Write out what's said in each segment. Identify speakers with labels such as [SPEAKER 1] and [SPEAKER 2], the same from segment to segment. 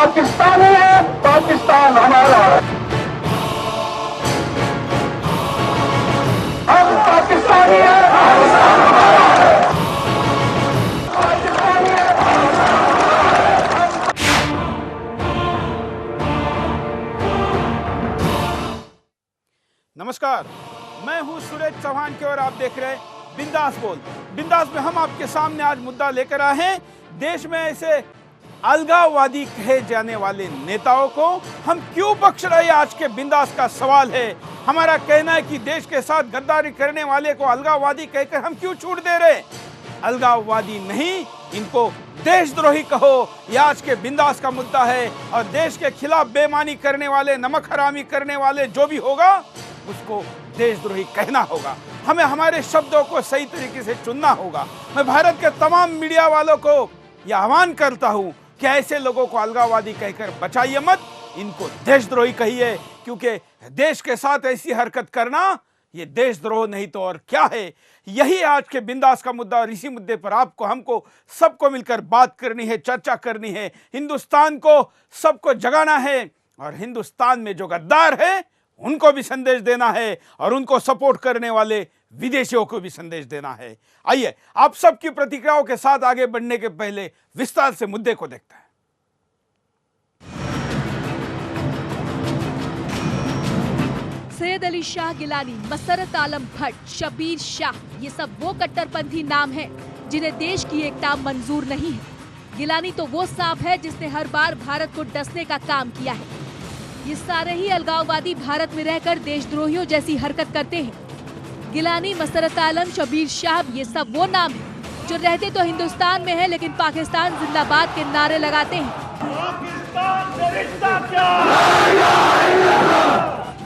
[SPEAKER 1] पाकिस्तानी है, पाकिस्तान हमारा है। हम पाकिस्तानी है, पाकिस्तान हमारा है। पाकिस्तानी है,
[SPEAKER 2] नमस्कार, मैं हूं सुरेश चौहान के और आप देख रहे हैं बिंदास बोल। बिंदास में हम आपके सामने आज मुद्दा लेकर आए हैं। देश में ऐसे अलगाववादी कहे जाने वाले नेताओं को हम क्यों बख्श रहे, आज के बिंदास का सवाल है। हमारा कहना है कि देश के साथ गद्दारी करने वाले को अलगाववादी कहकर हम क्यों छूट दे रहे। अलगाववादी नहीं, इनको देशद्रोही कहो, यह आज के बिंदास का मुद्दा है। और देश के खिलाफ बेईमानी करने वाले, नमक हरामी करने वाले जो भी होगा उसको देशद्रोही कहना होगा। हमें हमारे शब्दों को सही तरीके से चुनना होगा। मैं भारत के तमाम मीडिया वालों को यह आह्वान करता हूं कि ऐसे लोगों को अलगाववादी कहकर बचाइए मत, इनको देशद्रोही कहिए, क्योंकि देश के साथ ऐसी हरकत करना ये देशद्रोह नहीं तो और क्या है। यही आज के बिंदास का मुद्दा और इसी मुद्दे पर आपको, हमको, सबको मिलकर बात करनी है, चर्चा करनी है। हिंदुस्तान को सबको जगाना है और हिंदुस्तान में जो गद्दार है उनको भी संदेश देना है और उनको सपोर्ट करने वाले विदेशियों को भी संदेश देना है। आइए आप सबकी प्रतिक्रियाओं के साथ आगे बढ़ने के पहले विस्तार से मुद्दे को देखते हैं।
[SPEAKER 3] सैयद अली शाह गिलानी, मसरत आलम भट्ट, शबीर शाह, ये सब वो कट्टरपंथी नाम हैं जिन्हें देश की एकता मंजूर नहीं है। गिलानी तो वो सांप है जिसने हर बार भारत को डसने का काम किया है। ये सारे ही अलगाववादी भारत में रहकर देशद्रोहियों जैसी हरकत करते हैं। गिलानी, मसरत आलम, शबीर शाह, ये सब वो नाम हैं जो रहते तो हिंदुस्तान में है लेकिन पाकिस्तान जिंदाबाद के नारे लगाते हैं।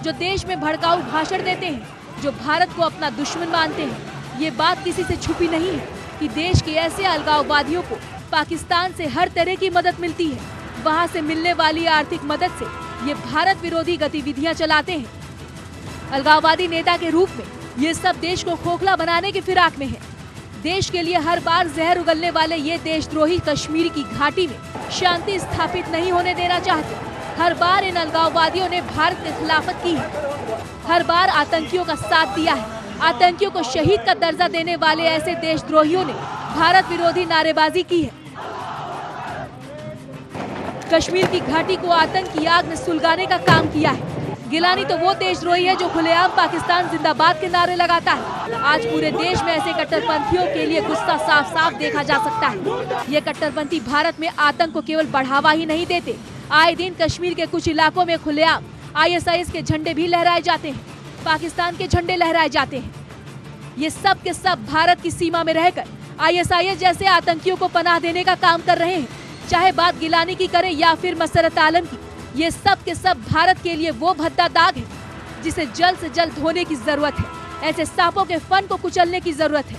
[SPEAKER 3] जो देश में भड़काऊ भाषण देते हैं, जो भारत को अपना दुश्मन मानते हैं। ये बात किसी से छुपी नहीं है कि देश के ऐसे अलगाववादियों को पाकिस्तान से हर तरह की मदद मिलती है। वहाँ से मिलने वाली आर्थिक मदद से ये भारत विरोधी गतिविधियां चलाते हैं। अलगाववादी नेता के रूप में ये सब देश को खोखला बनाने की फिराक में है। देश के लिए हर बार जहर उगलने वाले ये देशद्रोही कश्मीर की घाटी में शांति स्थापित नहीं होने देना चाहते। हर बार इन अलगाववादियों ने भारत की खिलाफत की है, हर बार आतंकियों का साथ दिया है। आतंकियों को शहीद का दर्जा देने वाले ऐसे देशद्रोहियों ने भारत विरोधी नारेबाजी की है। कश्मीर की घाटी को आतंक की आग में सुलगाने का काम किया है। गिलानी तो वो देशद्रोही है जो खुलेआम पाकिस्तान जिंदाबाद के नारे लगाता है। आज पूरे देश में ऐसे कट्टरपंथियों के लिए गुस्सा साफ साफ देखा जा सकता है। ये कट्टरपंथी भारत में आतंक को केवल बढ़ावा ही नहीं देते, आए दिन कश्मीर के कुछ इलाकों में खुलेआम ISIS के झंडे भी लहराए जाते हैं, पाकिस्तान के झंडे लहराए जाते हैं। ये सब के सब भारत की सीमा में रहकर ISIS जैसे आतंकियों को पनाह देने का काम कर रहे हैं। चाहे बात गिलानी की करें या फिर मसरत आलम की, ये सब के सब भारत के लिए वो भद्दा दाग है जिसे जल्द से जल्द धोने की जरूरत है। ऐसे सांपों के फन को कुचलने की जरूरत है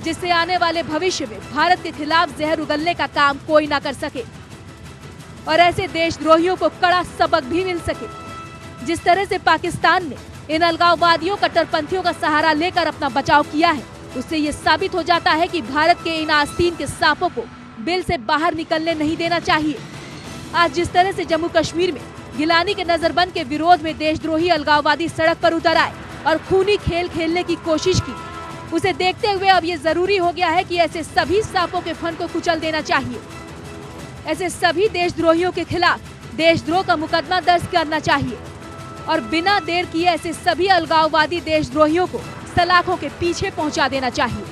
[SPEAKER 3] जिससे आने वाले भविष्य में भारत के खिलाफ जहर उगलने का काम कोई ना कर सके और ऐसे देशद्रोहियों को कड़ा सबक भी मिल सके। जिस तरह से पाकिस्तान ने इन अलगाववादियों, कट्टरपंथियों का सहारा लेकर अपना बचाव किया है, उससे ये साबित हो जाता है कि भारत के इन आस्तीन के सांपों को बिल से बाहर निकलने नहीं देना चाहिए। आज जिस तरह से जम्मू कश्मीर में गिलानी के नजरबंद के विरोध में देशद्रोही अलगाववादी सड़क पर उतर आए और खूनी खेल खेलने की कोशिश की, उसे देखते हुए अब ये जरूरी हो गया है कि ऐसे सभी सांपों के फन को कुचल देना चाहिए। ऐसे सभी देशद्रोहियों के खिलाफ देशद्रोह का मुकदमा दर्ज करना चाहिए और बिना देर किए ऐसे सभी अलगाववादी देशद्रोहियों को सलाखों के पीछे पहुंचा देना चाहिए।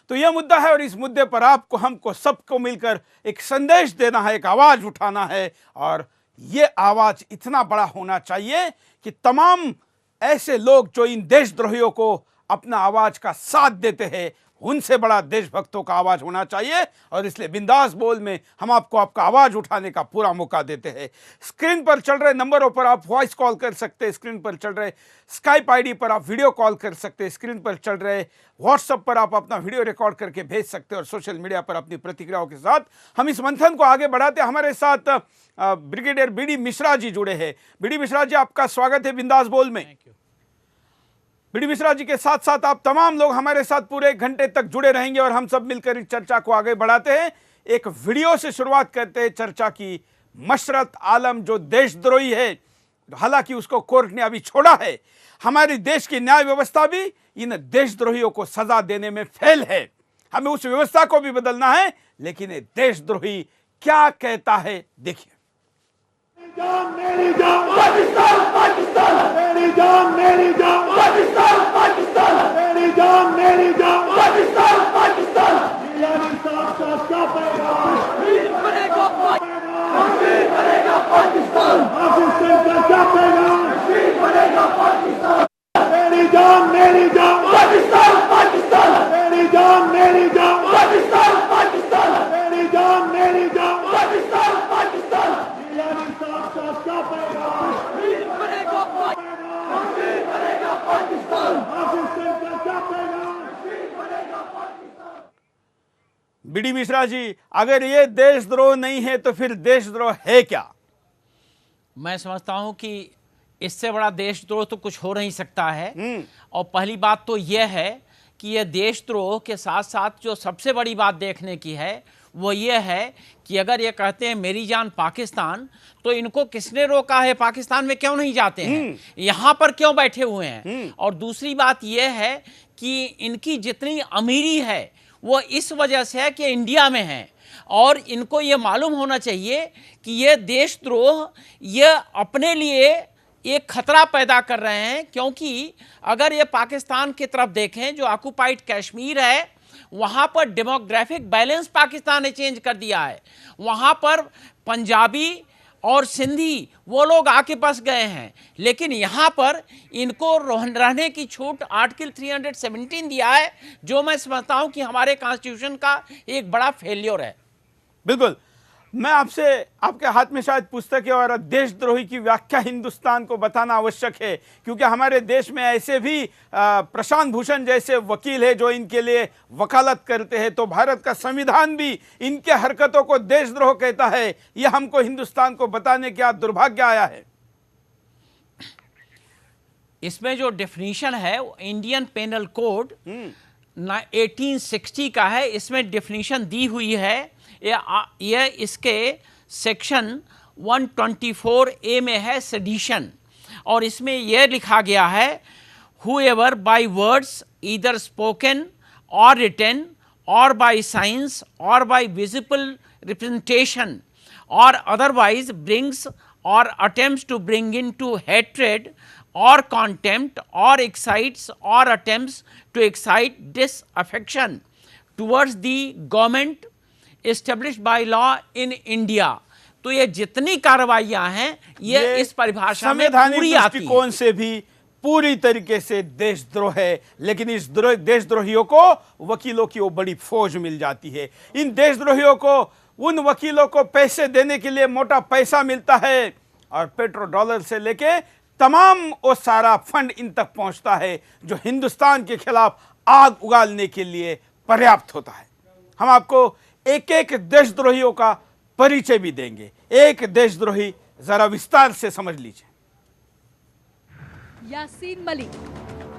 [SPEAKER 2] तो यह मुद्दा है और इस मुद्दे पर आपको, हमको, सबको मिलकर एक संदेश देना है, एक आवाज उठाना है। और ये आवाज इतना बड़ा होना चाहिए कि तमाम ऐसे लोग जो इन देशद्रोहियों को अपना आवाज का साथ देते हैं, उनसे बड़ा देशभक्तों का आवाज होना चाहिए। और इसलिए बिंदास बोल में हम आपको आपका आवाज उठाने का पूरा मौका देते हैं। स्क्रीन पर चल रहे नंबरों पर आप वॉइस कॉल कर सकते हैं, स्क्रीन पर चल रहे स्काइप आईडी पर आप वीडियो कॉल कर सकते हैं, स्क्रीन पर चल रहे व्हाट्सएप पर आप अपना वीडियो रिकॉर्ड करके भेज सकते हैं और सोशल मीडिया पर अपनी प्रतिक्रियाओं के साथ हम इस मंथन को आगे बढ़ाते हैं। हमारे साथ ब्रिगेडियर BD मिश्रा जी जुड़े हैं। BD मिश्रा जी, आपका स्वागत है बिंदास बोल में। बीडी मिश्रा जी के साथ साथ आप तमाम लोग हमारे साथ पूरे 1 घंटे तक जुड़े रहेंगे और हम सब मिलकर इस चर्चा को आगे बढ़ाते हैं। एक वीडियो से शुरुआत करते हैं चर्चा की। मशरत आलम जो देशद्रोही है, हालांकि उसको कोर्ट ने अभी छोड़ा है, हमारी देश की न्याय व्यवस्था भी इन देशद्रोहियों को सजा देने में फेल है। हमें उस व्यवस्था को भी बदलना है, लेकिन ये देशद्रोही क्या कहता है देखिए।
[SPEAKER 1] मेरी जान पाकिस्तान, पाकिस्तान मेरी जान, मेरी जान पाकिस्तान, पाकिस्तान मेरी जान, मेरी जान पाकिस्तान, पाकिस्तान गिलानी साहब का क्या पैगाम बनेगा, बनेगा पाकिस्तान, पाकिस्तान का क्या पैगाम बनेगा पाकिस्तान। मेरी जान, मेरी जान पाकिस्तान, पाकिस्तान मेरी जान, मेरी जान पाकिस्तान, पाकिस्तान मेरी जान, मेरी जान पाकिस्तान, पाकिस्तान गिलानी साहब का क्या पैगाम बनेगा, बनेगा पाकिस्तान, पाकिस्तान का क्या पैगाम बनेगा पाकिस्तान।
[SPEAKER 2] बीडी मिश्रा जी, अगर ये देशद्रोह नहीं है तो फिर देशद्रोह है क्या?
[SPEAKER 4] मैं समझता हूं कि इससे बड़ा देशद्रोह तो कुछ हो नहीं सकता है। और पहली बात तो यह है कि यह देशद्रोह के साथ साथ जो सबसे बड़ी बात देखने की है वो ये है कि अगर ये कहते हैं मेरी जान पाकिस्तान, तो इनको किसने रोका है? पाकिस्तान में क्यों नहीं जाते हैं? यहाँ पर क्यों बैठे हुए हैं? और दूसरी बात यह है कि इनकी जितनी अमीरी है वो इस वजह से है कि इंडिया में है, और इनको ये मालूम होना चाहिए कि ये देशद्रोह ये अपने लिए एक खतरा पैदा कर रहे हैं। क्योंकि अगर ये पाकिस्तान की तरफ देखें, जो ऑक्युपाइड कश्मीर है, वहाँ पर डेमोग्राफिक बैलेंस पाकिस्तान ने चेंज कर दिया है। वहाँ पर पंजाबी और सिंधी वो लोग आके बस गए हैं, लेकिन यहाँ पर इनको रहने की छूट आर्टिकल 317 दिया है, जो मैं समझता हूँ कि हमारे कॉन्स्टिट्यूशन का एक बड़ा फेल्योर है।
[SPEAKER 2] बिल्कुल। मैं आपसे, आपके हाथ में शायद पुस्तक है और देशद्रोही की व्याख्या हिंदुस्तान को बताना आवश्यक है, क्योंकि हमारे देश में ऐसे भी प्रशांत भूषण जैसे वकील है जो इनके लिए वकालत करते हैं। तो भारत का संविधान भी इनके हरकतों को देशद्रोह कहता है। यह हमको हिंदुस्तान को बताने का दुर्भाग्य आया है।
[SPEAKER 4] इसमें जो डेफिनेशन है इंडियन पेनल कोड 1860 का है। इसमें डेफिनेशन दी हुई है, यह इसके सेक्शन 124A में है, सेडिशन। और इसमें यह लिखा गया है, whoever by words either spoken or written or by signs or by visible representation or otherwise brings or attempts to bring into hatred or contempt or excites or attempts to excite disaffection towards the government established by law in India। तो ये जितनी कार्रवाइयां हैं ये इस परिभाषा में पूरी आती हैं।
[SPEAKER 2] कौन से भी पूरी तरीके से देशद्रोह है, लेकिन इस देशद्रोहियों को वकीलों की वो बड़ी फौज मिल जाती है। इन देशद्रोहियों को, उन वकीलों को पैसे देने के लिए मोटा पैसा मिलता है, और पेट्रो डॉलर से लेके तमाम वो सारा फंड इन तक पहुंचता है जो हिंदुस्तान के खिलाफ आग उगालने के लिए पर्याप्त होता है। हम आपको एक एक देशद्रोहियों का परिचय भी देंगे। एक देशद्रोही जरा विस्तार से समझ लीजिए।
[SPEAKER 3] यासीन मलिक,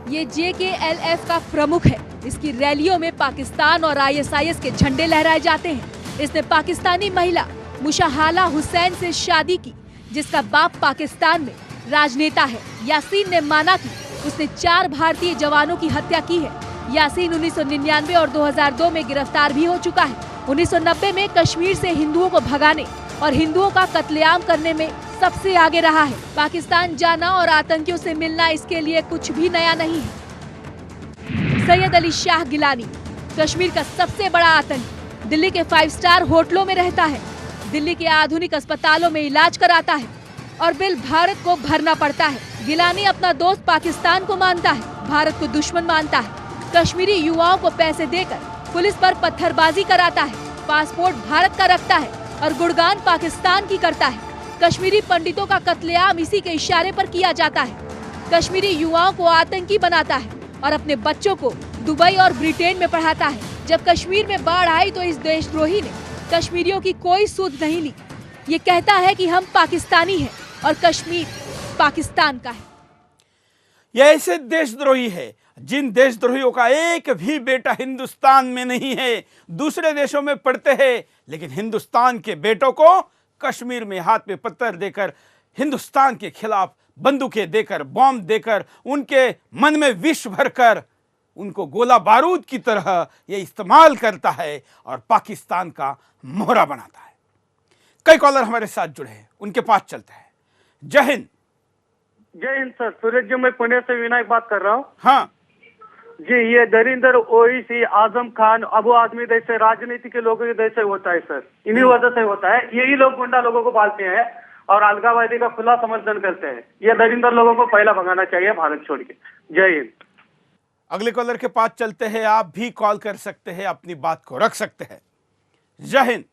[SPEAKER 3] ये JKLF का प्रमुख है। इसकी रैलियों में पाकिस्तान और ISIS के झंडे लहराए जाते हैं। इसने पाकिस्तानी महिला मुशाहाला हुसैन से शादी की, जिसका बाप पाकिस्तान में राजनेता है। यासीन ने माना कि उसने 4 भारतीय जवानों की हत्या की है। यासीन 1999 और 2002 में गिरफ्तार भी हो चुका है। 1990 में कश्मीर से हिंदुओं को भगाने और हिंदुओं का कत्लेआम करने में सबसे आगे रहा है। पाकिस्तान जाना और आतंकियों से मिलना इसके लिए कुछ भी नया नहीं है। सैयद अली शाह गिलानी कश्मीर का सबसे बड़ा आतंकी, दिल्ली के 5 स्टार होटलों में रहता है, दिल्ली के आधुनिक अस्पतालों में इलाज कराता है और बिल भारत को भरना पड़ता है। गिलानी अपना दोस्त पाकिस्तान को मानता है, भारत को दुश्मन मानता है। कश्मीरी युवाओं को पैसे देकर पुलिस पर पत्थरबाजी कराता है, पासपोर्ट भारत का रखता है और गुणगान पाकिस्तान की करता है। कश्मीरी पंडितों का कत्लेआम इसी के इशारे पर किया जाता है। कश्मीरी युवाओं को आतंकी बनाता है और अपने बच्चों को दुबई और ब्रिटेन में पढ़ाता है। जब कश्मीर में बाढ़ आई तो इस देशद्रोही ने कश्मीरियों की कोई सुध नहीं ली। ये कहता है कि हम पाकिस्तानी हैं और कश्मीर पाकिस्तान का है।
[SPEAKER 2] ये ऐसे देशद्रोही है जिन देशद्रोहियों का एक भी बेटा हिंदुस्तान में नहीं है, दूसरे देशों में पढ़ते हैं, लेकिन हिंदुस्तान के बेटों को कश्मीर में हाथ पे पत्थर देकर, हिंदुस्तान के खिलाफ बंदूकें देकर, बॉम्ब देकर, उनके मन में विष भरकर उनको गोला बारूद की तरह ये इस्तेमाल करता है और पाकिस्तान का मोहरा बनाता है। कई कॉलर हमारे साथ जुड़े हैं, उनके पास चलते हैं। जय हिंद।
[SPEAKER 5] जय हिंद सर, सूरज जी, मैं पुणे से विनायक बात कर रहा हूँ।
[SPEAKER 2] हाँ
[SPEAKER 5] जी, ये दरिंदर, ओवैसी, आजम खान, अबू आदमी जैसे राजनीति के लोगों के जैसे होता है सर, इन्हीं वजह से होता है। यही लोग गुंडा लोगों को पालते हैं और अलगाववादी का खुला समर्थन करते हैं। ये दरिंदर लोगों को पहला भगाना चाहिए भारत छोड़ के। जय हिंद।
[SPEAKER 2] अगले कॉलर के पास चलते हैं। आप भी कॉल कर सकते हैं, अपनी बात को रख सकते हैं। जय हिंद।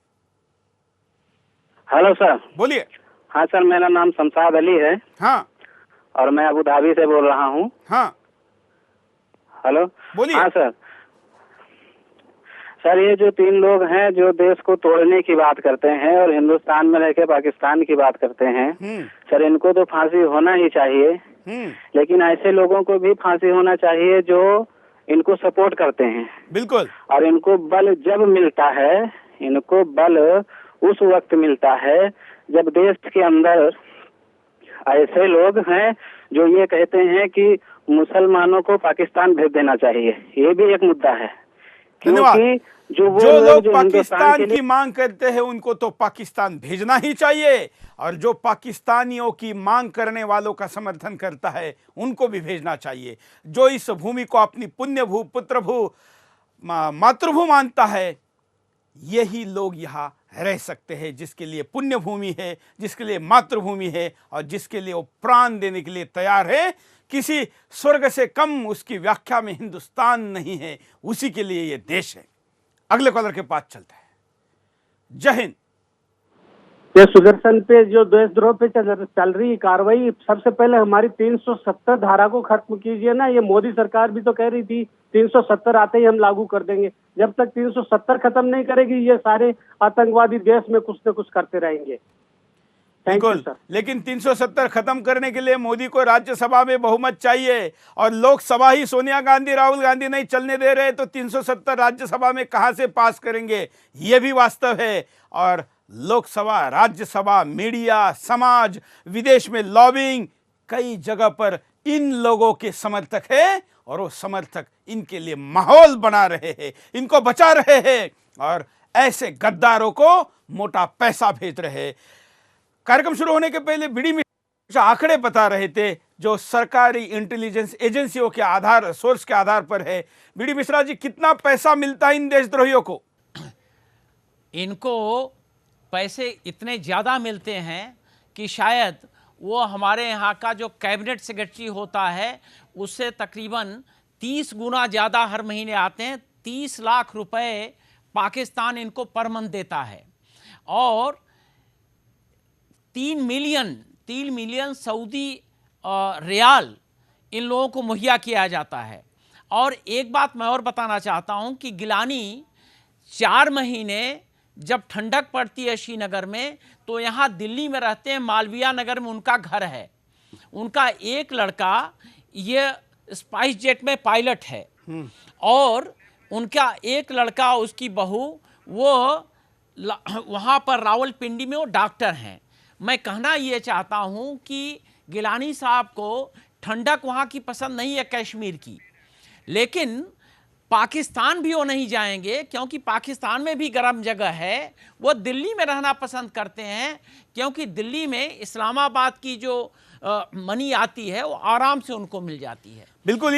[SPEAKER 6] Hello sir.
[SPEAKER 2] बोलिए।
[SPEAKER 6] हाँ सर, मेरा नाम शमशाद अली है।
[SPEAKER 2] हाँ।
[SPEAKER 6] और मैं अबू धाबी से बोल रहा हूँ।
[SPEAKER 2] हाँ
[SPEAKER 6] हेलो।
[SPEAKER 2] बोलिए।
[SPEAKER 6] हाँ सर। सर, ये जो 3 लोग हैं जो देश को तोड़ने की बात करते हैं और हिंदुस्तान में रहकर पाकिस्तान की बात करते हैं, सर इनको तो फांसी होना ही चाहिए। लेकिन ऐसे लोगों को भी फांसी होना चाहिए जो इनको सपोर्ट करते हैं।
[SPEAKER 2] बिल्कुल।
[SPEAKER 6] और इनको बल जब मिलता है, इनको बल उस वक्त मिलता है जब देश के अंदर ऐसे लोग हैं जो ये कहते हैं कि मुसलमानों को पाकिस्तान भेज देना चाहिए। ये भी एक मुद्दा है, क्योंकि जो
[SPEAKER 2] लोग पाकिस्तान की मांग करते हैं उनको तो पाकिस्तान भेजना ही चाहिए, और जो पाकिस्तानियों की मांग करने वालों का समर्थन करता है उनको भी भेजना चाहिए। जो इस भूमि को अपनी पुण्य भू, पुत्र भू, मातृभू मानता है, यही लोग यहाँ रह सकते हैं, जिसके लिए पुण्य भूमि है, जिसके लिए मातृभूमि है और जिसके लिए वो प्राण देने के लिए तैयार है। किसी स्वर्ग से कम उसकी व्याख्या में हिंदुस्तान नहीं है, उसी के लिए ये देश है। अगले कॉलर के पास चलता है। जय हिंद।
[SPEAKER 7] ये सुदर्शन पे जो देशद्रोह पे चल रही कार्रवाई, सबसे पहले हमारी 370 धारा को खत्म कीजिए ना। ये मोदी सरकार भी तो कह रही थी 370 आते ही हम लागू कर देंगे। जब तक 370 खत्म नहीं करेगी, ये सारे आतंकवादी देश में कुछ न कुछ करते रहेंगे।
[SPEAKER 2] बिल्कुल, लेकिन 370 खत्म करने के लिए मोदी को राज्यसभा में बहुमत चाहिए, और लोकसभा ही सोनिया गांधी, राहुल गांधी नहीं चलने दे रहे, तो 370 राज्यसभा में कहां से पास करेंगे, ये भी वास्तव है। और लोकसभा, राज्यसभा, मीडिया, समाज, विदेश में लॉबिंग, कई जगह पर इन लोगों के समर्थक हैं और वो समर्थक इनके लिए माहौल बना रहे हैं, इनको बचा रहे हैं और ऐसे गद्दारों को मोटा पैसा भेज रहे हैं। कार्यक्रम शुरू होने के पहले बीडी मिश्रा आंकड़े बता रहे थे जो सरकारी इंटेलिजेंस एजेंसियों के आधार, सोर्स के आधार पर है। बीडी मिश्रा जी, कितना पैसा मिलता है इन देशद्रोहियों को?
[SPEAKER 4] इनको पैसे इतने ज़्यादा मिलते हैं कि शायद वो हमारे यहाँ का जो कैबिनेट सेक्रेटरी होता है उससे तकरीबन 30 गुना ज़्यादा हर महीने आते हैं। 30 लाख रुपए पाकिस्तान इनको पर मंथ देता है और 3 मिलियन सऊदी रियाल इन लोगों को मुहैया किया जाता है। और एक बात मैं और बताना चाहता हूं कि गिलानी 4 महीने जब ठंडक पड़ती है श्रीनगर में, तो यहाँ दिल्ली में रहते हैं, मालविया नगर में उनका घर है। उनका एक लड़का ये स्पाइस जेट में पायलट है और उनका एक लड़का, उसकी बहू, वो वहाँ पर रावलपिंडी में वो डॉक्टर हैं। मैं कहना ये चाहता हूँ कि गिलानी साहब को ठंडक वहाँ की पसंद नहीं है, कश्मीर की, लेकिन पाकिस्तान भी वो नहीं जाएंगे क्योंकि पाकिस्तान में भी गर्म जगह है। वो दिल्ली में रहना पसंद करते हैं क्योंकि दिल्ली में इस्लामाबाद की जो मनी आती है वो आराम से उनको मिल जाती है।
[SPEAKER 2] बिल्कुल,
[SPEAKER 4] तो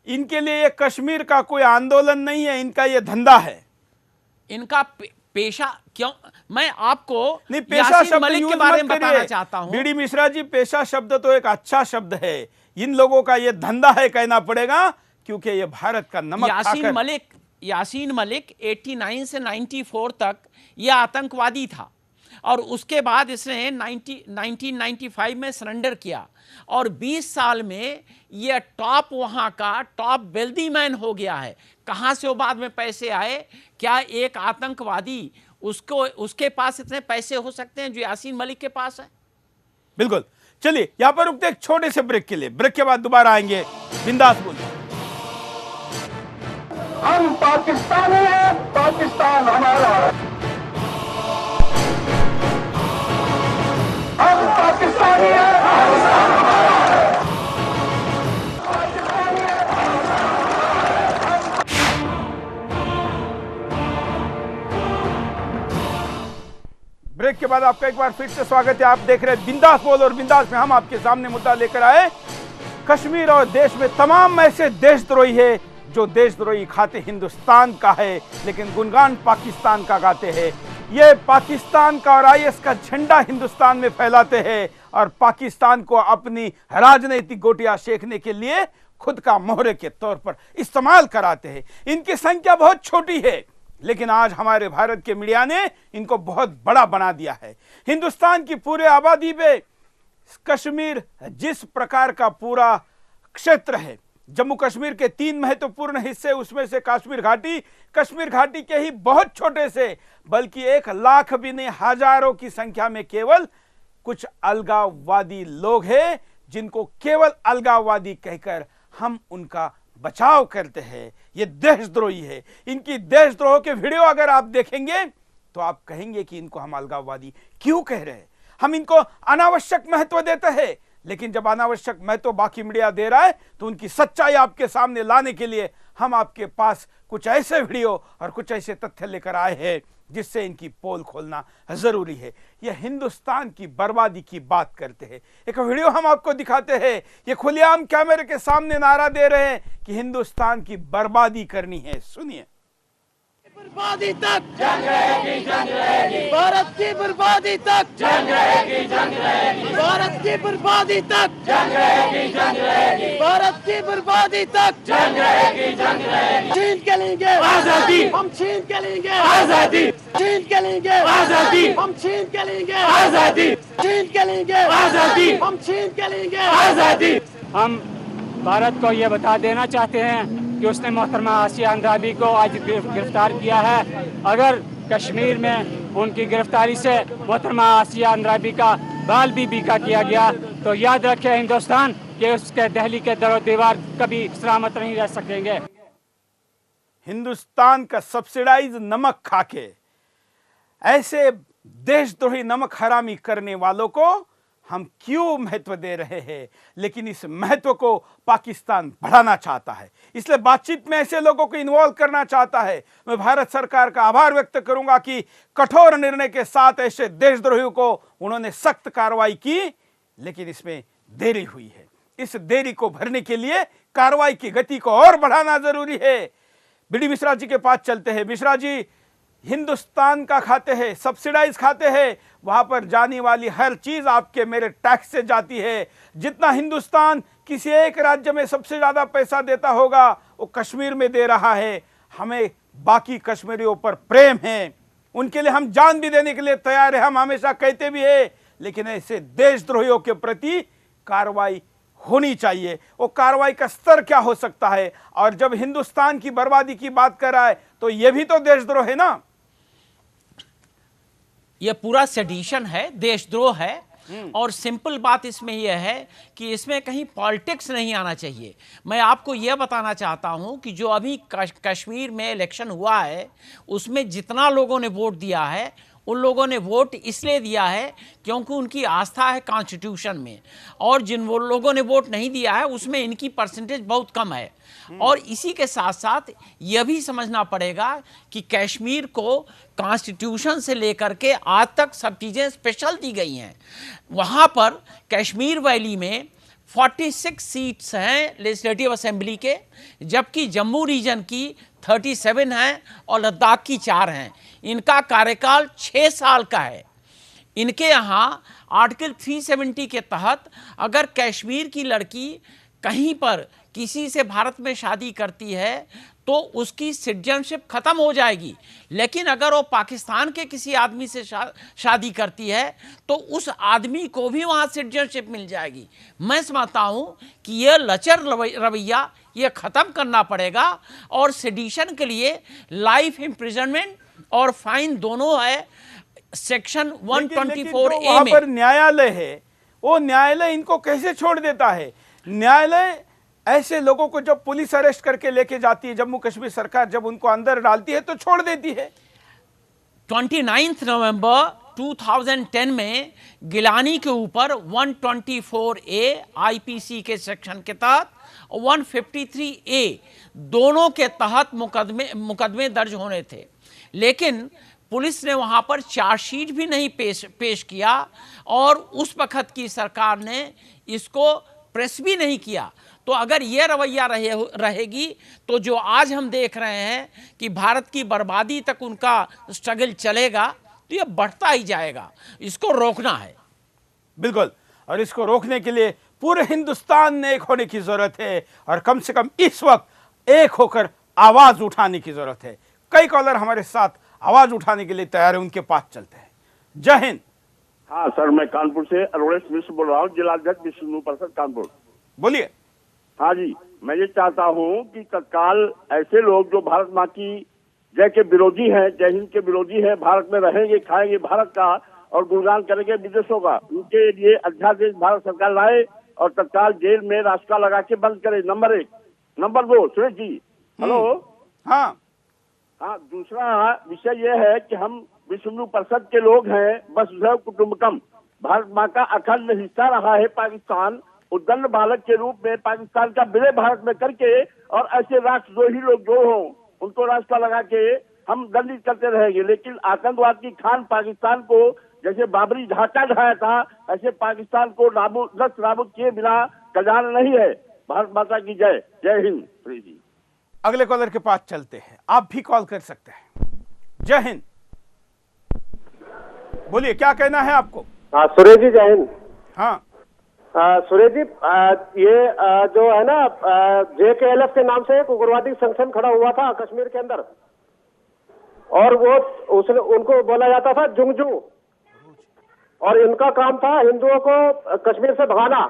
[SPEAKER 2] इनके लिए ये कश्मीर का कोई आंदोलन नहीं है, इनका ये धंधा है,
[SPEAKER 4] इनका पेशा। क्यों मैं आपको
[SPEAKER 2] नहीं पेशा शब्द
[SPEAKER 4] मलिक के बारे में बताना चाहता हूं।
[SPEAKER 2] बीडी मिश्रा जी, पेशा शब्द तो एक अच्छा शब्द है, इन लोगों का ये धंधा है कहना पड़ेगा, क्योंकि ये भारत का नमक
[SPEAKER 4] यासीन मलिक 89 से 94 तक ये आतंकवादी था और उसके बाद इसने 1995 में सरेंडर किया और 20 साल में ये टॉप, वहाँ का टॉप वेल्दी मैन हो गया है। कहाँ से वो बाद में पैसे आए? क्या एक आतंकवादी उसके पास इतने पैसे हो सकते हैं जो यासीन मलिक के पास है?
[SPEAKER 2] बिल्कुल। चलिए यहां पर रुकते एक छोटे से ब्रेक के लिए, ब्रेक के बाद दोबारा आएंगे। बिंदास बोलिए।
[SPEAKER 1] हम पाकिस्तानी हैं, पाकिस्तान हमारा है। हम पाकिस्तानी हैं, पाकिस्तान हमारा है।
[SPEAKER 2] ब्रेक के बाद आपका एक बार फिर से स्वागत है। आप देख रहे हैं बिंदास बोल, और बिंदास में हम आपके सामने मुद्दा लेकर आए कश्मीर और देश में तमाम ऐसे देशद्रोही है जो देशद्रोही खाते हिंदुस्तान का है लेकिन गुणगान पाकिस्तान का गाते हैं। ये पाकिस्तान का और आईएस का झंडा हिंदुस्तान में फैलाते हैं और पाकिस्तान को अपनी राजनीतिक गोटियां सेकने के लिए खुद का मोहरे के तौर पर इस्तेमाल कराते हैं। इनकी संख्या बहुत छोटी है लेकिन आज हमारे भारत के मीडिया ने इनको बहुत बड़ा बना दिया है। हिंदुस्तान की पूरे आबादी में कश्मीर जिस प्रकार का पूरा क्षेत्र है, जम्मू कश्मीर के 3 महत्वपूर्ण हिस्से, उसमें से कश्मीर घाटी के ही बहुत छोटे से, बल्कि 1 लाख भी नहीं हजारों की संख्या में केवल कुछ अलगाववादी लोग हैं जिनको केवल अलगाववादी कहकर हम उनका बचाव करते हैं। ये देशद्रोही है। इनकी देशद्रोह के वीडियो अगर आप देखेंगे तो आप कहेंगे कि इनको हम अलगाववादी क्यों कह रहे हैं। हम इनको अनावश्यक महत्व देते हैं, लेकिन जब अनावश्यक महत्व बाकी मीडिया दे रहा है तो उनकी सच्चाई आपके सामने लाने के लिए हम आपके पास कुछ ऐसे वीडियो और कुछ ऐसे तथ्य लेकर आए हैं जिससे इनकी पोल खोलना जरूरी है। यह हिंदुस्तान की बर्बादी की बात करते हैं। एक वीडियो हम आपको दिखाते हैं। ये खुलेआम कैमरे के सामने नारा दे रहे हैं कि हिंदुस्तान की बर्बादी करनी है। सुनिए।
[SPEAKER 1] बर्बादी तक जंग रहेगी, भारत की बर्बादी तक जंग रहेगी, भारत की बर्बादी तक जंग रहेगी, भारत की बर्बादी तक जंग रहेगी। छीन के लेंगे आजादी, हम छीन के लेंगे आजादी, छीन के लेंगे आजादी, हम छीन के लेंगे आजादी, छीन के लेंगे आजादी, हम छीन के लेंगे आजादी।
[SPEAKER 8] हम भारत को ये बता देना चाहते हैं कि उसने मोहतरमा आसिया अंद्राबी को आज गिरफ्तार किया है। अगर कश्मीर में उनकी गिरफ्तारी से मोहतरमा आसिया अंद्राबी का बाल भी बीका किया गया तो याद रखे हिंदुस्तान कि उसके दिल्ली के दरो दीवार कभी सलामत नहीं रह सकेंगे।
[SPEAKER 2] हिंदुस्तान का सब्सिडाइज नमक खाके ऐसे देशद्रोही नमक हरामी करने वालों को हम क्यों महत्व दे रहे हैं, लेकिन इस महत्व को पाकिस्तान बढ़ाना चाहता है, इसलिए बातचीत में ऐसे लोगों को इन्वॉल्व करना चाहता है। मैं भारत सरकार का आभार व्यक्त करूंगा कि कठोर निर्णय के साथ ऐसे देशद्रोहियों को उन्होंने सख्त कार्रवाई की, लेकिन इसमें देरी हुई है। इस देरी को भरने के लिए कार्रवाई की गति को और बढ़ाना जरूरी है। बीडी मिश्रा जी के पास चलते हैं। मिश्रा जी, हिंदुस्तान का खाते हैं, सब्सिडाइज खाते हैं, वहां पर जाने वाली हर चीज आपके मेरे टैक्स से जाती है। जितना हिंदुस्तान किसी एक राज्य में सबसे ज्यादा पैसा देता होगा वो कश्मीर में दे रहा है। हमें बाकी कश्मीरियों पर प्रेम है, उनके लिए हम जान भी देने के लिए तैयार है, हम हमेशा कहते भी है, लेकिन ऐसे देशद्रोहियों के प्रति कार्रवाई होनी चाहिए। वो कार्रवाई का स्तर क्या हो सकता है? और जब हिंदुस्तान की बर्बादी की बात कर रहा है तो यह भी तो देशद्रोह है ना।
[SPEAKER 4] यह पूरा सेडिशन है, देशद्रोह है। और सिंपल बात इसमें यह है कि इसमें कहीं पॉलिटिक्स नहीं आना चाहिए। मैं आपको यह बताना चाहता हूं कि जो अभी कश्मीर में इलेक्शन हुआ है उसमें जितना लोगों ने वोट दिया है उन लोगों ने वोट इसलिए दिया है क्योंकि उनकी आस्था है कॉन्स्टिट्यूशन में, और जिन वो लोगों ने वोट नहीं दिया है उसमें इनकी परसेंटेज बहुत कम है। और इसी के साथ साथ यह भी समझना पड़ेगा कि कश्मीर को कॉन्स्टिट्यूशन से लेकर के आज तक सब चीज़ें स्पेशल दी गई हैं। वहाँ पर कश्मीर वैली में 46 सीट्स हैं लेजिस्लेटिव असेंबली के, जबकि जम्मू रीजन की 37 हैं और लद्दाख की 4 हैं। इनका कार्यकाल 6 साल का है। इनके यहाँ आर्टिकल 370 के तहत अगर कश्मीर की लड़की कहीं पर किसी से भारत में शादी करती है तो उसकी सिटीजनशिप खत्म हो जाएगी, लेकिन अगर वो पाकिस्तान के किसी आदमी से शादी करती है तो उस आदमी को भी वहाँ सिटीजनशिप मिल जाएगी। मैं समझता हूँ कि यह लचर रवैया ये ख़त्म करना पड़ेगा और सेडिशन के लिए लाइफ इम्प्रिजनमेंट और फाइन दोनों है। सेक्शन 124A
[SPEAKER 2] वहाँ पर न्यायालय है, वो न्यायालय इनको कैसे छोड़ देता है? न्यायालय ऐसे लोगों को जब पुलिस अरेस्ट करके लेके जाती है, जम्मू कश्मीर सरकार जब उनको अंदर डालती है तो छोड़ देती है।
[SPEAKER 4] 29 नवंबर 2010 में गिलानी के ऊपर 124A आईपीसी के सेक्शन के तहत 153A दोनों के तहत मुकदमे दर्ज होने थे, लेकिन पुलिस ने वहां पर चार्जशीट भी नहीं पेश किया और उस वक्त की सरकार ने इसको प्रेस भी नहीं किया। तो अगर यह रवैया रहेगी तो जो आज हम देख रहे हैं कि भारत की बर्बादी तक उनका स्ट्रगल चलेगा, तो यह बढ़ता ही जाएगा। इसको रोकना है।
[SPEAKER 2] बिल्कुल, और इसको रोकने के लिए पूरे हिंदुस्तान में एक होने की जरूरत है और कम से कम इस वक्त एक होकर आवाज उठाने की जरूरत है। कई कॉलर हमारे साथ आवाज उठाने के लिए तैयार है, उनके पास चलते हैं। जय हिंद।
[SPEAKER 9] हाँ सर, मैं कानपुर से अरोड़ेश मिश्र बोल रहा हूँ, जिलाध्यक्ष विश्व हिंदू परिषद कानपुर।
[SPEAKER 2] बोलिए।
[SPEAKER 9] हाँ जी, मैं ये चाहता हूँ कि तत्काल ऐसे लोग जो भारत माँ की जय के विरोधी हैं, जय हिंद के विरोधी हैं, भारत में रहेंगे, खाएंगे भारत का और गुणगान करेंगे विदेशों का, उनके लिए अध्यादेश भारत सरकार लाए और तत्काल जेल में रास्ता लगा के बंद करे। Number 1। Number 2, Suresh ji, hello.
[SPEAKER 2] हाँ,
[SPEAKER 9] दूसरा विषय यह है कि हम विश्व हिंदू परिषद के लोग हैं, वसुधैव कुटुंबकम, भारत माँ का अखंड हिस्सा रहा है पाकिस्तान। उद्दंड बालक के रूप में पाकिस्तान का विलय भारत में करके और ऐसे राष्ट्रद्रोही लोग जो हों उनको रास्ता लगा के हम दंडित करते रहेंगे, लेकिन आतंकवाद की खान पाकिस्तान को जैसे बाबरी ढांचा ढाया था, ऐसे पाकिस्तान को नाबूद किए बिना कल्याण नहीं है। भारत माता की जय। जय हिंद। जी,
[SPEAKER 2] अगले कॉलर के पास चलते हैं, आप भी कॉल कर सकते हैं। जय हिंद। बोलिए, क्या कहना है आपको?
[SPEAKER 10] हाँ सुरेश जी, जय हिंद।
[SPEAKER 2] हाँ
[SPEAKER 10] सुरेश जी, ये जो है ना JKLF के नाम से एक उग्रवादी संगठन खड़ा हुआ था कश्मीर के अंदर, और वो उनको बोला जाता था जुंगजू, और इनका काम था हिंदुओं को कश्मीर से भगाना।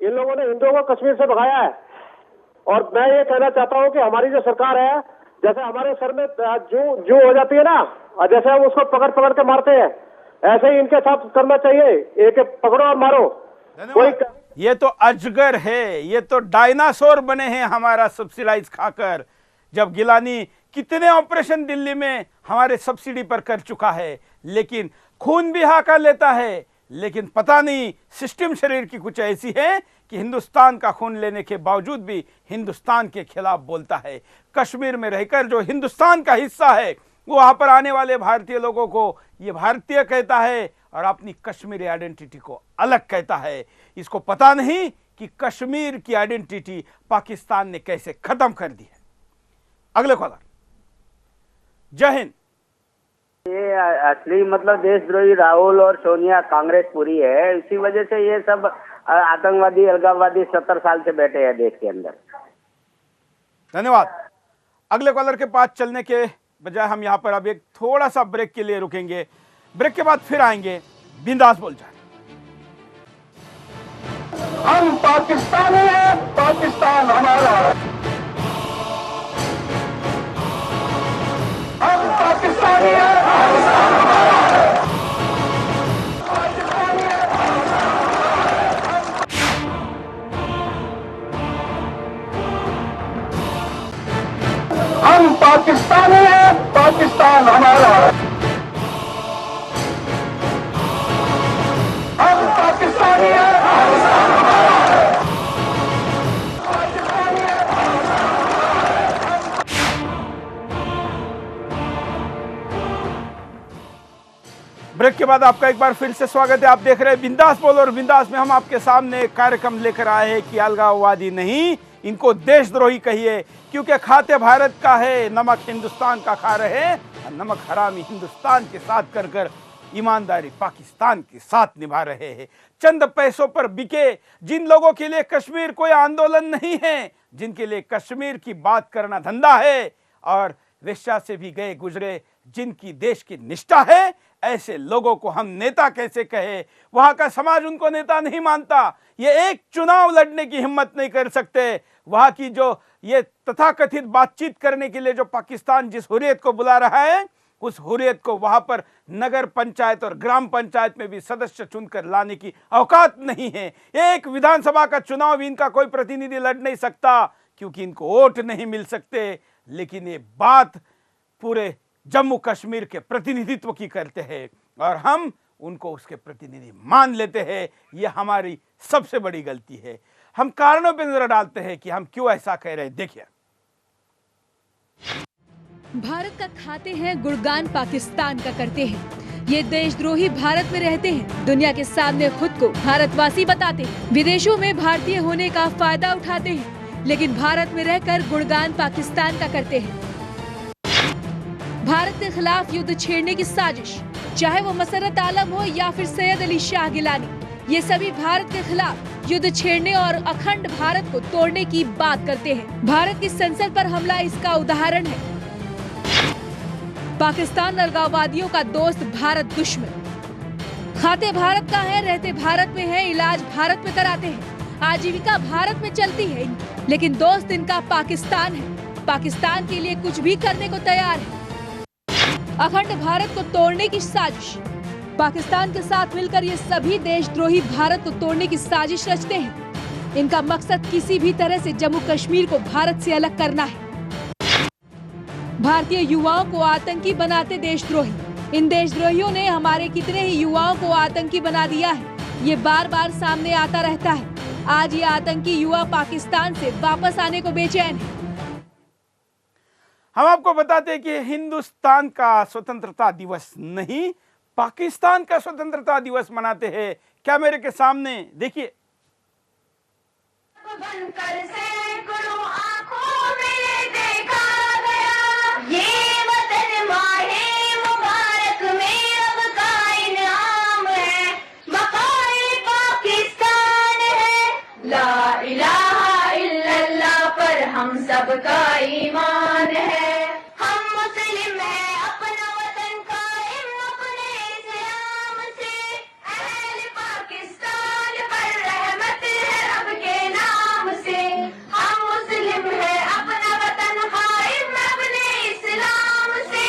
[SPEAKER 10] इन लोगों ने हिंदुओं को कश्मीर से भगाया है। और मैं ये कहना चाहता हूँ कि हमारी जो सरकार है, जैसे हमारे सर में जू हो जाती है ना, और जैसे हम उसको पकड़ के मारते हैं, ऐसे ही इनके साथ करना चाहिए, एक पकड़ो और मारो।
[SPEAKER 2] ये तो अजगर है, ये तो डायनासोर बने हैं हमारा सब्सिडाइज खाकर। जब गिलानी कितने ऑपरेशन दिल्ली में हमारे सब्सिडी पर कर चुका है, लेकिन खून भी हाका लेता है, लेकिन पता नहीं सिस्टम शरीर की कुछ ऐसी है कि हिंदुस्तान का खून लेने के बावजूद भी हिंदुस्तान के खिलाफ बोलता है। कश्मीर में रहकर जो हिंदुस्तान का हिस्सा है, वो वहां पर आने वाले भारतीय लोगों को ये भारतीय कहता है और अपनी कश्मीरी आइडेंटिटी को अलग कहता है। इसको पता नहीं कि कश्मीर की आइडेंटिटी पाकिस्तान ने कैसे खत्म कर दी है। अगले कॉलर। जय हिंद।
[SPEAKER 11] ये असली मतलब देशद्रोही राहुल और सोनिया कांग्रेस पूरी है, इसी वजह से ये सब आतंकवादी अलगाववादी 70 साल से बैठे हैं देश के अंदर।
[SPEAKER 2] धन्यवाद। अगले कॉलर के पास चलने के बजाय हम यहाँ पर अब एक थोड़ा सा ब्रेक के लिए रुकेंगे। ब्रेक के बाद फिर आएंगे। बिंदास बोल जाए।
[SPEAKER 1] हम पाकिस्तानी हैं, पाकिस्तान हमारा। हम पाकिस्तानी हैं, पाकिस्तान हमारा। हम पाकिस्तानी हैं, पाकिस्तान हमारा। हम पाकिस्तानी हैं, पाकिस्तान हमारा।
[SPEAKER 2] ब्रेक के बाद आपका एक बार फिर से स्वागत है। आप देख रहे हैं बिंदास बोल, और बिंदास में हम आपके सामने एक कार्यक्रम लेकर आए हैं कि अलगाववादी नहीं, इनको देशद्रोही कहिए, क्योंकि खाते भारत का है, नमक हिंदुस्तान का खा रहे हैं और नमक हरामी हिंदुस्तान के साथ कर कर ईमानदारी पाकिस्तान के साथ निभा रहे हैं। चंद पैसों पर बिके जिन लोगों के लिए कश्मीर कोई आंदोलन नहीं है, जिनके लिए कश्मीर की बात करना धंधा है, और वेश्या से भी गए गुजरे जिनकी देश की निष्ठा है, ऐसे लोगों को हम नेता कैसे कहे? वहां का समाज उनको नेता नहीं मानता। ये एक चुनाव लड़ने की हिम्मत नहीं कर सकते। वहां की जो ये तथाकथित बातचीत करने के लिए जो पाकिस्तान जिस हुर्रियत को बुला रहा है, उस हुर्रियत को वहां पर नगर पंचायत और ग्राम पंचायत में भी सदस्य चुनकर लाने की औकात नहीं है। एक विधानसभा का चुनाव भी इनका कोई प्रतिनिधि लड़ नहीं सकता क्योंकि इनको वोट नहीं मिल सकते। लेकिन ये बात पूरे जम्मू कश्मीर के प्रतिनिधित्व की करते हैं और हम उनको उसके प्रतिनिधि मान लेते हैं। यह हमारी सबसे बड़ी गलती है। हम कारणों पर नजर डालते हैं कि हम क्यों ऐसा कह रहे हैं। देखिए,
[SPEAKER 3] भारत का खाते हैं, गुणगान पाकिस्तान का करते हैं। ये देशद्रोही भारत में रहते हैं, दुनिया के सामने खुद को भारतवासी बताते हैं, विदेशों में भारतीय होने का फायदा उठाते हैं, लेकिन भारत में रहकर गुणगान पाकिस्तान का करते हैं। भारत के खिलाफ युद्ध छेड़ने की साजिश, चाहे वो मसरत आलम हो या फिर सैयद अली शाह गिलानी, ये सभी भारत के खिलाफ युद्ध छेड़ने और अखंड भारत को तोड़ने की बात करते हैं। भारत की संसद पर हमला इसका उदाहरण है। पाकिस्तान अलगाववादियों का दोस्त, भारत दुश्मन। खाते भारत का है, रहते भारत में है, इलाज भारत में कराते हैं, आजीविका भारत में चलती है इनकी, लेकिन दोस्त इनका पाकिस्तान है। पाकिस्तान के लिए कुछ भी करने को तैयार है। अखंड भारत को तोड़ने की साजिश, पाकिस्तान के साथ मिलकर ये सभी देशद्रोही भारत को तोड़ने की साजिश रचते हैं। इनका मकसद किसी भी तरह से जम्मू कश्मीर को भारत से अलग करना है। भारतीय युवाओं को आतंकी बनाते देशद्रोही। इन देशद्रोहियों ने हमारे कितने ही युवाओं को आतंकी बना दिया है, ये बार बार सामने आता रहता है। आज ये आतंकी युवा पाकिस्तान से वापस आने को बेचैन है।
[SPEAKER 2] हम आपको बताते हैं कि हिंदुस्तान का स्वतंत्रता दिवस नहीं, पाकिस्तान का स्वतंत्रता दिवस मनाते हैं। कैमरे के सामने देखिए,
[SPEAKER 12] सबका ईमान है, हम मुस्लिम हैं, अपना वतन कायम अपने इस्लाम से, अहले पाकिस्तान पर रहमत है रब के नाम से। हम मुस्लिम हैं, अपना वतन कायम अपने इस्लाम से।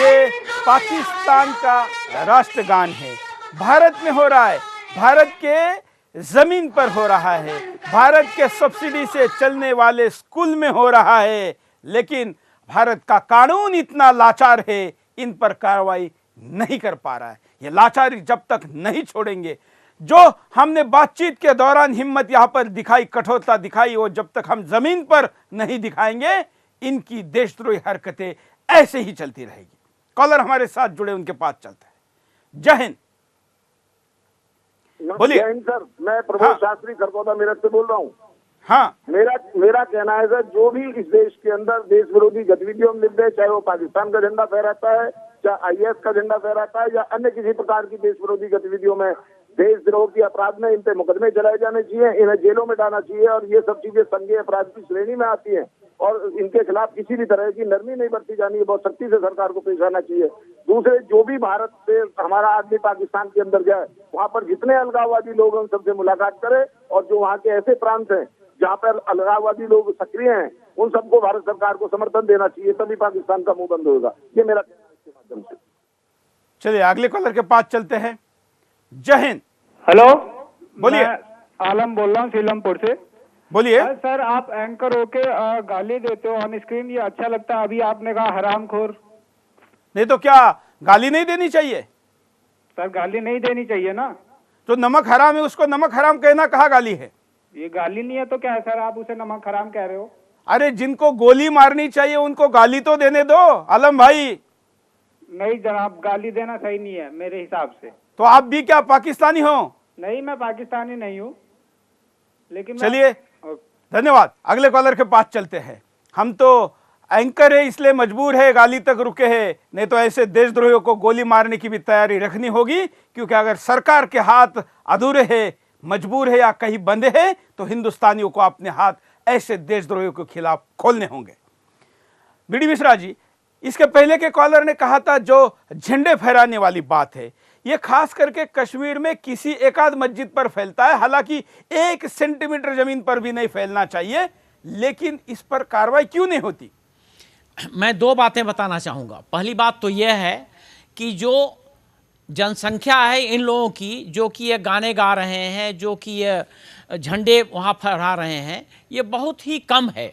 [SPEAKER 2] ये पाकिस्तान का राष्ट्रगान है। भारत में हो रहा है, भारत के जमीन पर हो रहा है, भारत के सब्सिडी से चलने वाले स्कूल में हो रहा है, लेकिन भारत का कानून इतना लाचार है, इन पर कार्रवाई नहीं कर पा रहा है। ये लाचारी जब तक नहीं छोड़ेंगे, जो हमने बातचीत के दौरान हिम्मत यहाँ पर दिखाई, कठोरता दिखाई, वो जब तक हम जमीन पर नहीं दिखाएंगे, इनकी देशद्रोही हरकतें ऐसे ही चलती रहेगी। कॉलर हमारे साथ जुड़े, उनके पास चलता है। जय हिंद। बोलिए।
[SPEAKER 9] जय हिंद सर, मैं प्रमोद शास्त्री खरगोदा मेरठ से बोल रहा हूँ।
[SPEAKER 2] हाँ,
[SPEAKER 9] मेरा कहना है सर, जो भी इस देश के अंदर देश विरोधी गतिविधियों में लिप्त है, चाहे वो पाकिस्तान का झंडा फहराता है, चाहे IS का झंडा फहराता है, या अन्य किसी प्रकार की देश विरोधी गतिविधियों में, देशद्रोह की अपराध में इन पे मुकदमे चलाए जाने चाहिए, इन्हें जेलों में डालना चाहिए, और ये सब चीजें संज्ञेय अपराध की श्रेणी में आती है और इनके खिलाफ किसी भी तरह की नरमी नहीं बरती जानी है, बहुत सख्ती से सरकार को पेश आना चाहिए। दूसरे, जो भी भारत से हमारा आदमी पाकिस्तान के अंदर जाए, वहाँ पर जितने अलगाववादी लोग हैं उन सबसे मुलाकात करे, और जो वहाँ के ऐसे प्रांत हैं जहाँ पर अलगाववादी लोग सक्रिय हैं, उन सबको भारत सरकार को समर्थन देना चाहिए, तभी पाकिस्तान का मुंह बंद होगा। ये मेरा कहना है इसके माध्यम से।
[SPEAKER 2] चलिए अगले कॉलर के पास चलते हैं। जय हिंद।
[SPEAKER 13] हेलो,
[SPEAKER 2] बोलिए।
[SPEAKER 13] आलम बोल रहा हूँ सीलमपुर से।
[SPEAKER 2] बोलिए।
[SPEAKER 13] सर, आप एंकर होके गाली देते हो ऑन स्क्रीन, ये अच्छा लगता है। अभी आपने कहा हरामखोर,
[SPEAKER 2] नहीं तो क्या गाली नहीं देनी चाहिए?
[SPEAKER 13] सर गाली नहीं देनी चाहिए ना।
[SPEAKER 2] तो नमक हराम है, उसको नमक हराम कहना कहाँ गाली है?
[SPEAKER 13] ये गाली नहीं है तो क्या है सर, आप उसे नमक हराम कह रहे हो?
[SPEAKER 2] अरे जिनको गोली मारनी चाहिए उनको गाली तो देने दो आलम भाई।
[SPEAKER 13] नहीं जनाब, गाली देना सही नहीं है मेरे हिसाब से।
[SPEAKER 2] तो आप भी क्या पाकिस्तानी हो?
[SPEAKER 13] नहीं, मैं पाकिस्तानी नहीं हूँ, लेकिन
[SPEAKER 2] चलिए धन्यवाद। अगले कॉलर के पास चलते हैं। हम तो एंकर है इसलिए मजबूर है, गाली तक रुके हैं, नहीं तो ऐसे देशद्रोहियों को गोली मारने की भी तैयारी रखनी होगी, क्योंकि अगर सरकार के हाथ अधूरे हैं, मजबूर है या कहीं बंधे हैं, तो हिंदुस्तानियों को अपने हाथ ऐसे देशद्रोहियों के खिलाफ खोलने होंगे। बीडी मिश्रा जी, इसके पहले के कॉलर ने कहा था जो झंडे फहराने वाली बात है, ये खास करके कश्मीर में किसी एकाध मस्जिद पर फैलता है, हालांकि 1 सेंटीमीटर जमीन पर भी नहीं फैलना चाहिए, लेकिन इस पर कार्रवाई क्यों नहीं होती?
[SPEAKER 4] मैं दो बातें बताना चाहूँगा। पहली बात तो यह है कि जो जनसंख्या है इन लोगों की, जो कि ये गाने गा रहे हैं, जो कि ये झंडे वहाँ फहरा रहे हैं, ये बहुत ही कम है।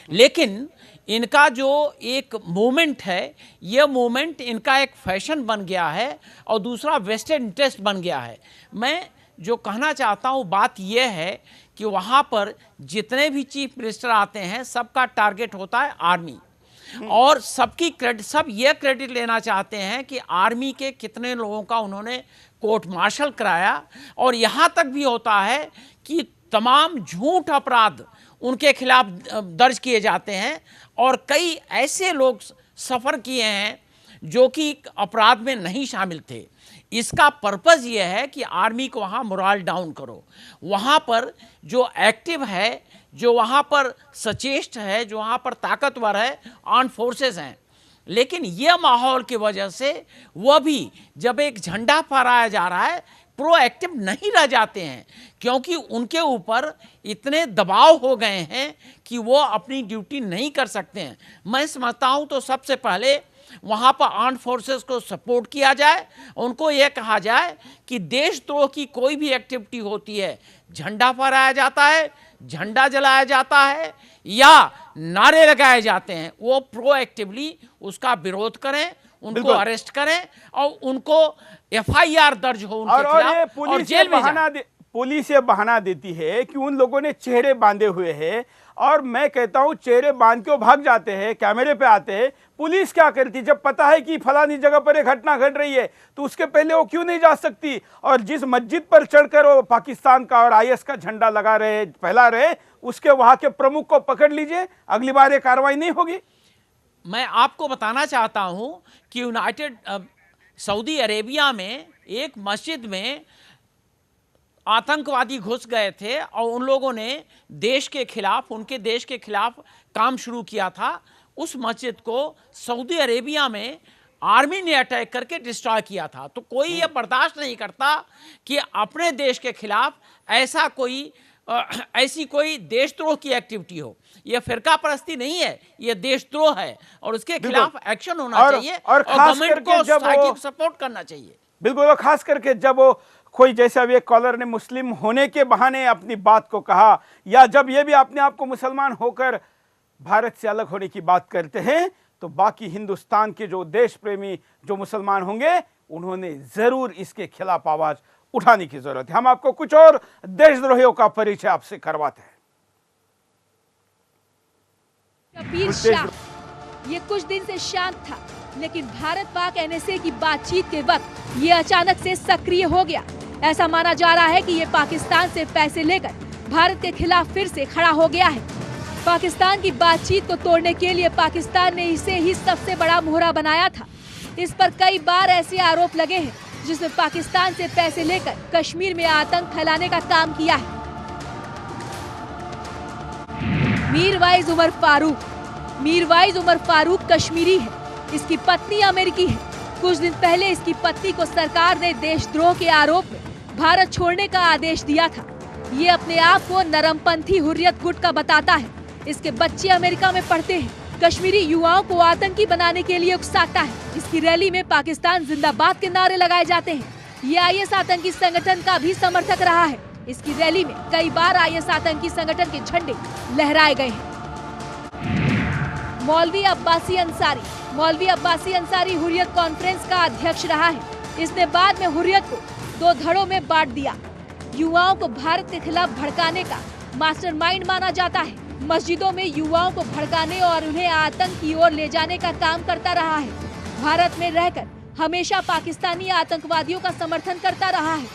[SPEAKER 4] लेकिन इनका जो एक मूवमेंट है, ये मूवमेंट इनका एक फैशन बन गया है और दूसरा वेस्टेड इंटरेस्ट बन गया है। मैं जो कहना चाहता हूँ बात यह है कि वहाँ पर जितने भी चीफ मिनिस्टर आते हैं सबका टारगेट होता है आर्मी, और सबकी सब ये क्रेडिट लेना चाहते हैं कि आर्मी के कितने लोगों का उन्होंने कोर्ट मार्शल कराया, और यहाँ तक भी होता है कि तमाम झूठ अपराध उनके खिलाफ दर्ज किए जाते हैं, और कई ऐसे लोग सफ़र किए हैं जो कि अपराध में नहीं शामिल थे। इसका पर्पज़ ये है कि आर्मी को वहाँ मोरल डाउन करो, वहाँ पर जो एक्टिव है, जो वहाँ पर सचेष्ट है, जो वहाँ पर ताकतवर है, आर्म फोर्सेस हैं। लेकिन यह माहौल की वजह से वह भी जब एक झंडा फहराया जा रहा है प्रोएक्टिव नहीं रह जाते हैं, क्योंकि उनके ऊपर इतने दबाव हो गए हैं कि वो अपनी ड्यूटी नहीं कर सकते हैं। मैं समझता हूँ तो सबसे पहले वहाँ पर आर्म फोर्सेस को सपोर्ट किया जाए, उनको ये कहा जाए कि देशद्रोह की कोई भी एक्टिविटी होती है, झंडा फहराया जाता है, झंडा जलाया जाता है या नारे लगाए जाते हैं, वो प्रोएक्टिवली उसका विरोध करें, उनको अरेस्ट करें और उनको एफआईआर दर्ज हो उनके खिलाफ और जेल में जाए।
[SPEAKER 2] पुलिस ये बहाना देती है कि उन लोगों ने चेहरे बांधे हुए हैं, और मैं कहता हूं चेहरे बांध के भाग जाते हैं, कैमरे पे आते हैं। पुलिस क्या करती? जब पता है कि फलानी जगह पर एक घटना घट रही है तो उसके पहले वो क्यों नहीं जा सकती? और जिस मस्जिद पर चढ़कर वो पाकिस्तान का और आईएस का झंडा लगा रहे, फैला रहे, उसके वहां के प्रमुख को पकड़ लीजिए, अगली बार ये कार्रवाई नहीं होगी।
[SPEAKER 4] मैं आपको बताना चाहता हूं कि यूनाइटेड सऊदी अरेबिया में एक मस्जिद में आतंकवादी घुस गए थे और उन लोगों ने देश के खिलाफ, उनके देश के खिलाफ काम शुरू किया था। उस मस्जिद को सऊदी अरेबिया में आर्मी ने अटैक करके डिस्ट्रॉय किया था। तो कोई ये बर्दाश्त नहीं करता कि अपने देश के खिलाफ ऐसी कोई देशद्रोह की एक्टिविटी हो। यह फिरका परस्ती नहीं है, यह देशद्रोह है और उसके खिलाफ एक्शन होना चाहिए और गवर्नमेंट को सपोर्ट करना चाहिए।
[SPEAKER 2] बिल्कुल, खास करके जब वो कोई, जैसे अभी एक कॉलर ने मुस्लिम होने के बहाने अपनी बात को कहा, या जब ये भी अपने आप को मुसलमान होकर भारत से अलग होने की बात करते हैं, तो बाकी हिंदुस्तान के जो देश प्रेमी, जो मुसलमान होंगे, उन्होंने जरूर इसके खिलाफ आवाज उठाने की जरूरत है। हम आपको कुछ और देशद्रोहियों का परिचय आपसे करवाते हैं।
[SPEAKER 3] कबीर शाह ये कुछ दिन से शांत था, लेकिन भारत पाक एनएसए की बातचीत के वक्त ये अचानक से सक्रिय हो गया। ऐसा माना जा रहा है कि ये पाकिस्तान से पैसे लेकर भारत के खिलाफ फिर से खड़ा हो गया है। पाकिस्तान की बातचीत को तोड़ने के लिए पाकिस्तान ने इसे ही सबसे बड़ा मोहरा बनाया था। इस पर कई बार ऐसे आरोप लगे हैं जिसमें पाकिस्तान से पैसे लेकर कश्मीर में आतंक फैलाने का काम किया है। मीरवाइज उमर फारूक कश्मीरी है, इसकी पत्नी अमेरिकी है। कुछ दिन पहले इसकी पत्नी को सरकार ने देशद्रोह के आरोप में भारत छोड़ने का आदेश दिया था। ये अपने आप को नरमपंथी हुर्रियत गुट का बताता है। इसके बच्चे अमेरिका में पढ़ते हैं। कश्मीरी युवाओं को आतंकी बनाने के लिए उकसाता है। इसकी रैली में पाकिस्तान जिंदाबाद के नारे लगाए जाते हैं। ये आईएस आतंकी संगठन का भी समर्थक रहा है। इसकी रैली में कई बार आईएस आतंकी संगठन के झंडे लहराए गए हैं। मौलवी अब्बासी अंसारी हुर्रियत कॉन्फ्रेंस का अध्यक्ष रहा है। इसने बाद में हुर्रियत को 2 धड़ों में बांट दिया। युवाओं को भारत के खिलाफ भड़काने का मास्टरमाइंड माना जाता है। मस्जिदों में युवाओं को भड़काने और उन्हें आतंक की ओर ले जाने का काम करता रहा है। भारत में रहकर हमेशा पाकिस्तानी आतंकवादियों का समर्थन करता रहा है।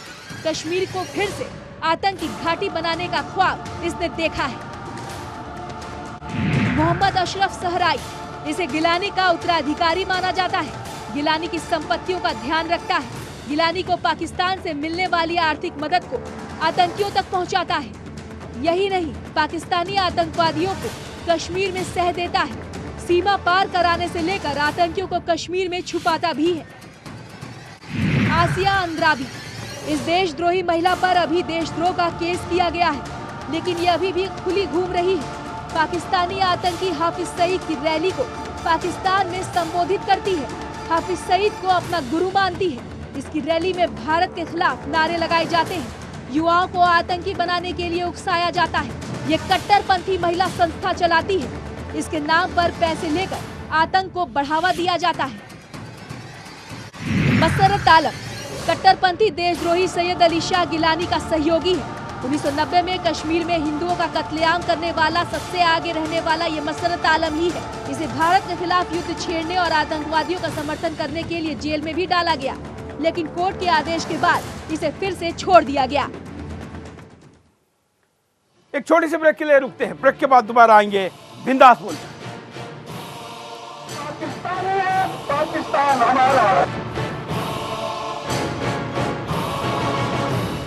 [SPEAKER 3] कश्मीर को फिर से आतंकी घाटी बनाने का ख्वाब इसने देखा है। मोहम्मद अशरफ सहराई, इसे गिलानी का उत्तराधिकारी माना जाता है। गिलानी की संपत्तियों का ध्यान रखता है। गिलानी को पाकिस्तान से मिलने वाली आर्थिक मदद को आतंकियों तक पहुंचाता है। यही नहीं, पाकिस्तानी आतंकवादियों को कश्मीर में सह देता है। सीमा पार कराने से लेकर आतंकियों को कश्मीर में छुपाता भी है। आसिया अंद्राबी, इस देशद्रोही महिला पर अभी देशद्रोह का केस किया गया है, लेकिन ये अभी भी खुली घूम रही है। पाकिस्तानी आतंकी हाफिज सईद की रैली को पाकिस्तान में संबोधित करती है। हाफिज सईद को अपना गुरु मानती है। इसकी रैली में भारत के खिलाफ नारे लगाए जाते हैं। युवाओं को आतंकी बनाने के लिए उकसाया जाता है। ये कट्टरपंथी महिला संस्था चलाती है। इसके नाम पर पैसे लेकर आतंक को बढ़ावा दिया जाता है। मसरत आलम कट्टरपंथी देशद्रोही सैयद अली शाह गिलानी का सहयोगी है। 1990 में कश्मीर में हिंदुओं का कत्लेआम करने वाला सबसे आगे रहने वाला ये मसरत आलम ही है। इसे भारत के खिलाफ युद्ध छेड़ने और आतंकवादियों का समर्थन करने के लिए जेल में भी डाला गया, लेकिन कोर्ट के आदेश के बाद इसे फिर से छोड़ दिया गया।
[SPEAKER 2] एक छोटी सी ब्रेक के लिए रुकते हैं। ब्रेक के बाद दोबारा आएंगे। बिंदास बोल।
[SPEAKER 1] पाकिस्तान हमारा,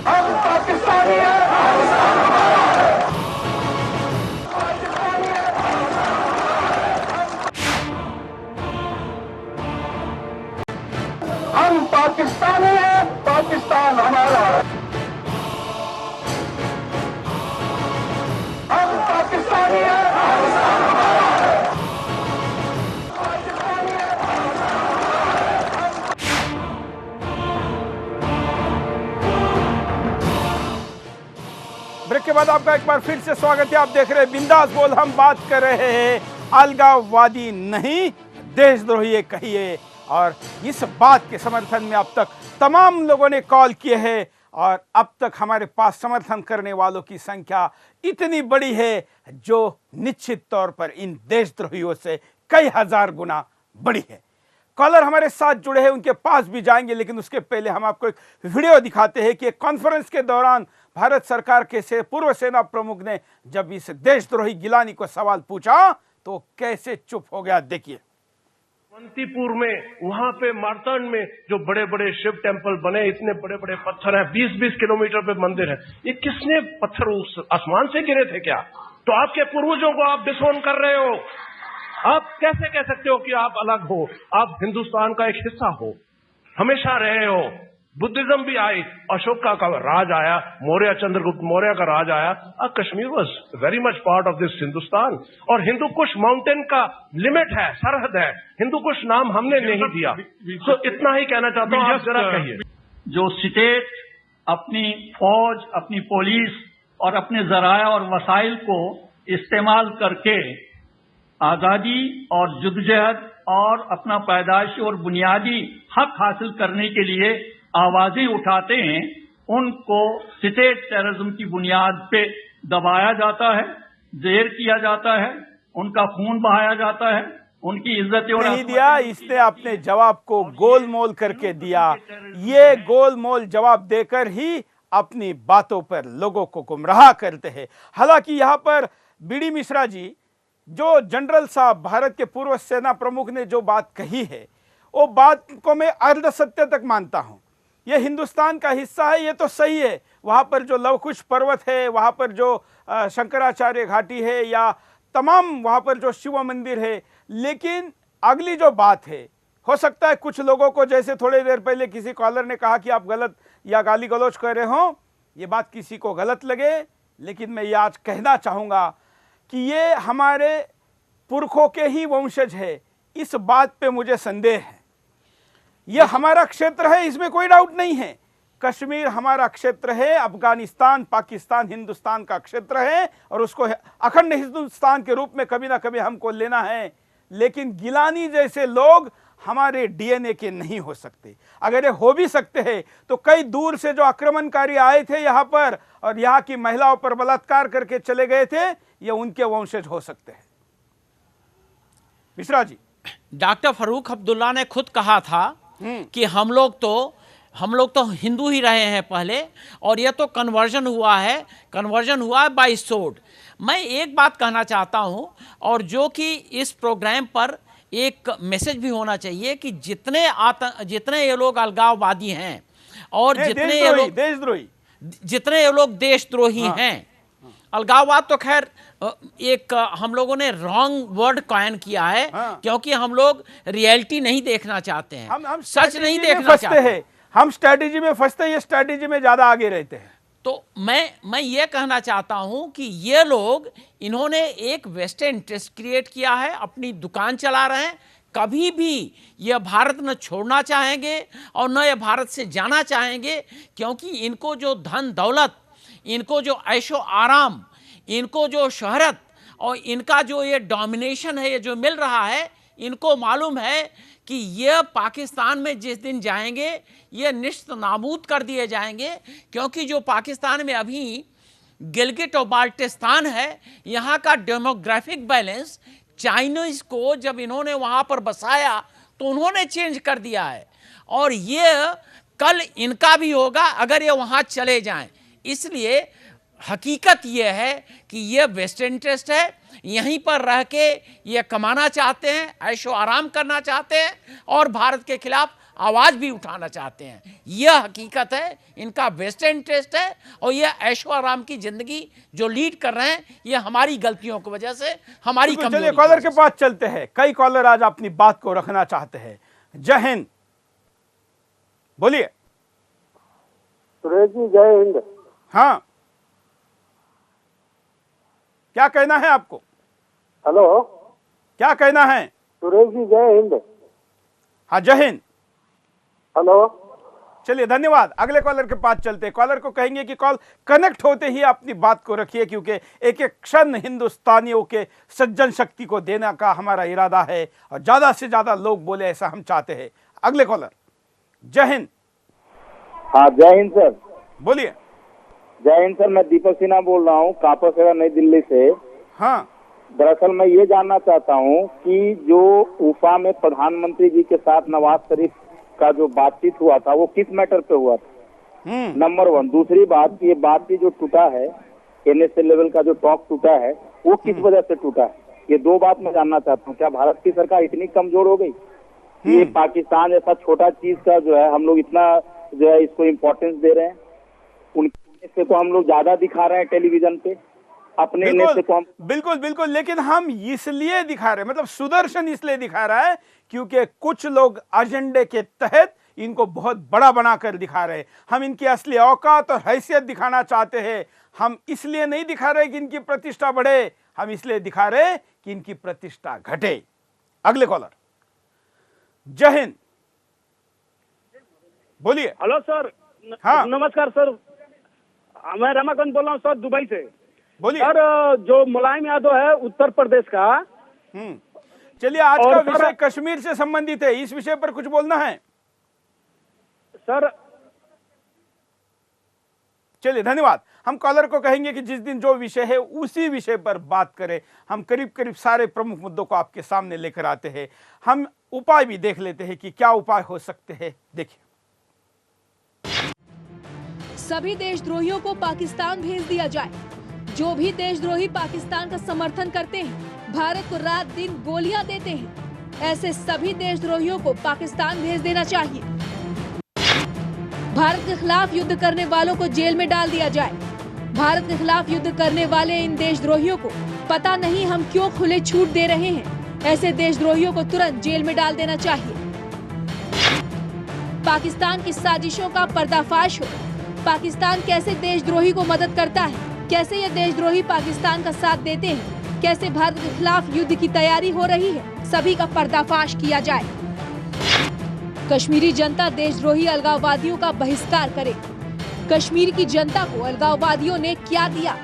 [SPEAKER 1] हम पाकिस्तानी हैं, हम पाकिस्तानी हैं, पाकिस्तान हमारा, हम पाकिस्तानी हैं,
[SPEAKER 2] ब्रेक के बाद आपका एक बार फिर से स्वागत है। आप देख रहे हैं बिंदास बोल। हम बात कर रहे हैं अलगाववादी नहीं देशद्रोही कहिए, और इस बात के समर्थन में अब तक तमाम लोगों ने कॉल किए हैं और अब तक हमारे पास समर्थन करने वालों की संख्या इतनी बड़ी है जो निश्चित तौर पर इन देशद्रोहियों से कई हजार गुना बड़ी है। कॉलर हमारे साथ जुड़े हैं, उनके पास भी जाएंगे, लेकिन उसके पहले हम आपको एक वीडियो दिखाते हैं कि कॉन्फ्रेंस के दौरान भारत सरकार के पूर्व सेना प्रमुख ने जब इस देशद्रोही गिलानी को सवाल पूछा तो कैसे चुप हो गया। देखिए।
[SPEAKER 14] अवंतीपुर में, वहां पे मारतंड में जो बड़े बड़े शिव टेम्पल बने, इतने बड़े बड़े पत्थर हैं, 20-20 किलोमीटर पे मंदिर है, ये किसने पत्थर उस आसमान से गिरे थे क्या? तो आपके पूर्वजों को आप डिसोन कर रहे हो। आप कैसे कह सकते हो कि आप अलग हो? आप हिंदुस्तान का एक हिस्सा हो, हमेशा रहे हो। बुद्धिज्म भी आई, अशोक का राज आया, मौर्य चंद्रगुप्त मौर्य का राज आया। Kashmir was very much part of this Hindustan. और हिंदू कुश माउंटेन का लिमिट है, सरहद है। हिंदू कुश नाम हमने नहीं दिया। तो इतना ही कहना चाहता हूँ, आप जरा कहिए।
[SPEAKER 15] जो स्टेट अपनी फौज, अपनी पुलिस और अपने जराया और वसाइल को इस्तेमाल करके आजादी और जुद्दोजहद और अपना पैदाइशी और बुनियादी हक हासिल करने के लिए आवाजें उठाते हैं, उनको स्टेट टेररिज्म की बुनियाद पे दबाया जाता है, जेर किया जाता है, उनका खून बहाया जाता है, उनकी इज्जत और
[SPEAKER 2] नहीं दिया। इसने अपने जवाब को गोलमोल करके दिया। ये गोलमोल जवाब देकर ही अपनी बातों पर लोगों को गुमराह करते हैं। हालांकि यहाँ पर बीडी मिश्रा जी, जो जनरल साहब भारत के पूर्व सेना प्रमुख ने जो बात कही है, वो बात को मैं अर्ध सत्य तक मानता हूँ। ये हिंदुस्तान का हिस्सा है, ये तो सही है। वहाँ पर जो लवकुश पर्वत है, वहाँ पर जो शंकराचार्य घाटी है, या तमाम वहाँ पर जो शिव मंदिर है, लेकिन अगली जो बात है, हो सकता है कुछ लोगों को, जैसे थोड़ी देर पहले किसी कॉलर ने कहा कि आप गलत या गाली गलौज कर रहे हो, ये बात किसी को गलत लगे, लेकिन मैं ये आज कहना चाहूँगा कि ये हमारे पुरखों के ही वंशज है। इस बात पे मुझे संदेह है। ये हमारा क्षेत्र है, इसमें कोई डाउट नहीं है। कश्मीर हमारा क्षेत्र है, अफगानिस्तान, पाकिस्तान हिंदुस्तान का क्षेत्र है, और उसको अखंड हिंदुस्तान के रूप में कभी ना कभी हमको लेना है। लेकिन गिलानी जैसे लोग हमारे डीएनए के नहीं हो सकते। अगर ये हो भी सकते हैं तो कई दूर से जो आक्रमणकारी आए थे यहाँ पर और यहाँ की महिलाओं पर बलात्कार करके चले गए थे, ये उनके वंशज हो सकते हैं। मिश्रा जी।
[SPEAKER 4] डॉक्टर फारूक अब्दुल्ला ने खुद कहा था कि हम लोग तो हिंदू ही रहे हैं पहले, और यह तो कन्वर्जन हुआ है बाय सोर्ड। मैं एक बात कहना चाहता हूं, और जो कि इस प्रोग्राम पर एक मैसेज भी होना चाहिए कि जितने ये लोग अलगाववादी हैं और जितने ये लोग देशद्रोही हैं, अलगाववाद तो खैर एक हम लोगों ने रॉन्ग वर्ड कॉइन किया है, क्योंकि हम लोग रियलिटी नहीं देखना चाहते हैं, हम सच नहीं देखना चाहते हैं।
[SPEAKER 2] हम स्ट्रैटेजी में फंसते हैं, ये स्ट्रैटेजी में ज्यादा आगे रहते हैं।
[SPEAKER 4] तो मैं ये कहना चाहता हूं कि ये लोग, इन्होंने एक वेस्टर्न इंटरेस्ट क्रिएट किया है, अपनी दुकान चला रहे हैं। कभी भी ये भारत न छोड़ना चाहेंगे और न ये भारत से जाना चाहेंगे, क्योंकि इनको जो धन दौलत, इनको जो ऐशो आराम, इनको जो शोहरत और इनका जो ये डोमिनेशन है, ये जो मिल रहा है, इनको मालूम है कि ये पाकिस्तान में जिस दिन जाएंगे ये निश्चित नाबूद कर दिए जाएंगे। क्योंकि जो पाकिस्तान में अभी गिलगिट और बाल्टिस्तान है, यहाँ का डेमोग्राफिक बैलेंस चाइनीज को जब इन्होंने वहाँ पर बसाया तो उन्होंने चेंज कर दिया है, और ये कल इनका भी होगा अगर ये वहाँ चले जाएं। इसलिए हकीकत ये है कि ये वेस्टर्न इंटरेस्ट है, यहीं पर रह के ये कमाना चाहते हैं, ऐशो आराम करना चाहते हैं और भारत के खिलाफ आवाज़ भी उठाना चाहते हैं। यह हकीकत है, इनका वेस्टर्न इंटरेस्ट है, और ये ऐशो आराम की ज़िंदगी जो लीड कर रहे हैं, ये हमारी गलतियों की वजह से, हमारी कमजोरी।
[SPEAKER 2] चलिए कॉलर के पास चलते हैं। कई कॉलर आज अपनी बात को रखना चाहते हैं। जय हिंद, बोलिए।
[SPEAKER 10] सुरेश जी जय हिंद।
[SPEAKER 2] हाँ, क्या कहना है आपको?
[SPEAKER 10] हेलो,
[SPEAKER 2] क्या कहना है?
[SPEAKER 10] सुरेश जी जय हिंद।
[SPEAKER 2] हाँ, जय हिंद।
[SPEAKER 10] हेलो,
[SPEAKER 2] चलिए धन्यवाद। अगले कॉलर के पास चलते हैं। कॉलर को कहेंगे कि कॉल कनेक्ट होते ही अपनी बात को रखिए, क्योंकि एक एक क्षण हिंदुस्तानियों के सज्जन शक्ति को देने का हमारा इरादा है और ज्यादा से ज्यादा लोग बोले ऐसा हम चाहते हैं। अगले कॉलर। जय हिंद।
[SPEAKER 16] हाँ जय हिंद सर।
[SPEAKER 2] बोलिए।
[SPEAKER 16] जय हिंद सर, मैं दीपक सिन्हा बोल रहा हूँ, कापा सेवा नई दिल्ली से।
[SPEAKER 2] हाँ,
[SPEAKER 16] दरअसल मैं ये जानना चाहता हूँ कि जो उफा में प्रधानमंत्री जी के साथ नवाज शरीफ का जो बातचीत हुआ था वो किस मैटर पे हुआ था, नंबर 1। दूसरी बात, ये बातचीत जो टूटा है, NSA लेवल का जो टॉक टूटा है, वो किस वजह से टूटा है? ये दो बात मैं जानना चाहता हूँ। क्या भारत की सरकार इतनी कमजोर हो गई कि ये पाकिस्तान जैसा छोटा चीज का जो है हम लोग इतना जो है इसको इम्पोर्टेंस दे रहे हैं? उनसे तो हम लोग ज्यादा दिखा रहे हैं टेलीविजन पे अपने नेता को हम।
[SPEAKER 2] बिल्कुल बिल्कुल, लेकिन हम इसलिए दिखा रहे हैं, मतलब सुदर्शन इसलिए दिखा रहा है क्योंकि कुछ लोग एजेंडे के तहत इनको बहुत बड़ा बनाकर दिखा रहे हैं। हम इनकी असली औकात और हैसियत दिखाना चाहते हैं। हम इसलिए नहीं दिखा रहे कि इनकी प्रतिष्ठा बढ़े, हम इसलिए दिखा रहे कि इनकी प्रतिष्ठा घटे। अगले कॉलर। जय हिंद, बोलिए।
[SPEAKER 17] Hello sir.
[SPEAKER 2] हाँ
[SPEAKER 17] नमस्कार सर, मैं रमाकांत बोल रहा हूँ सर, दुबई से।
[SPEAKER 2] बोलिए
[SPEAKER 17] सर, जो मुलायम यादव है उत्तर प्रदेश का।
[SPEAKER 2] चलिए, आज का विषय कश्मीर से संबंधित है, इस विषय पर कुछ बोलना है
[SPEAKER 17] सर?
[SPEAKER 2] चलिए धन्यवाद। हम कॉलर को कहेंगे कि जिस दिन जो विषय है उसी विषय पर बात करें। हम करीब करीब सारे प्रमुख मुद्दों को आपके सामने लेकर आते हैं। हम उपाय भी देख लेते हैं कि क्या उपाय हो सकते हैं। देखिए,
[SPEAKER 3] सभी देशद्रोहियों को पाकिस्तान भेज दिया जाए। जो भी देशद्रोही पाकिस्तान का समर्थन करते हैं, भारत को रात दिन गोलियां देते हैं, ऐसे सभी देशद्रोहियों को पाकिस्तान भेज देना चाहिए। भारत के खिलाफ युद्ध करने वालों को जेल में डाल दिया जाए। भारत के खिलाफ युद्ध करने वाले इन देशद्रोहियों को पता नहीं हम क्यों खुले छूट दे रहे हैं, ऐसे देशद्रोहियों को तुरंत जेल में डाल देना चाहिए। पाकिस्तान की साजिशों का पर्दाफाश हो। पाकिस्तान कैसे देशद्रोही को मदद करता है, कैसे ये देशद्रोही पाकिस्तान का साथ देते हैं, कैसे भारत के खिलाफ युद्ध की तैयारी हो रही है, सभी का पर्दाफाश किया जाए। कश्मीरी जनता देशद्रोही अलगाववादियों का बहिष्कार करे। कश्मीर की जनता को अलगाववादियों ने क्या दिया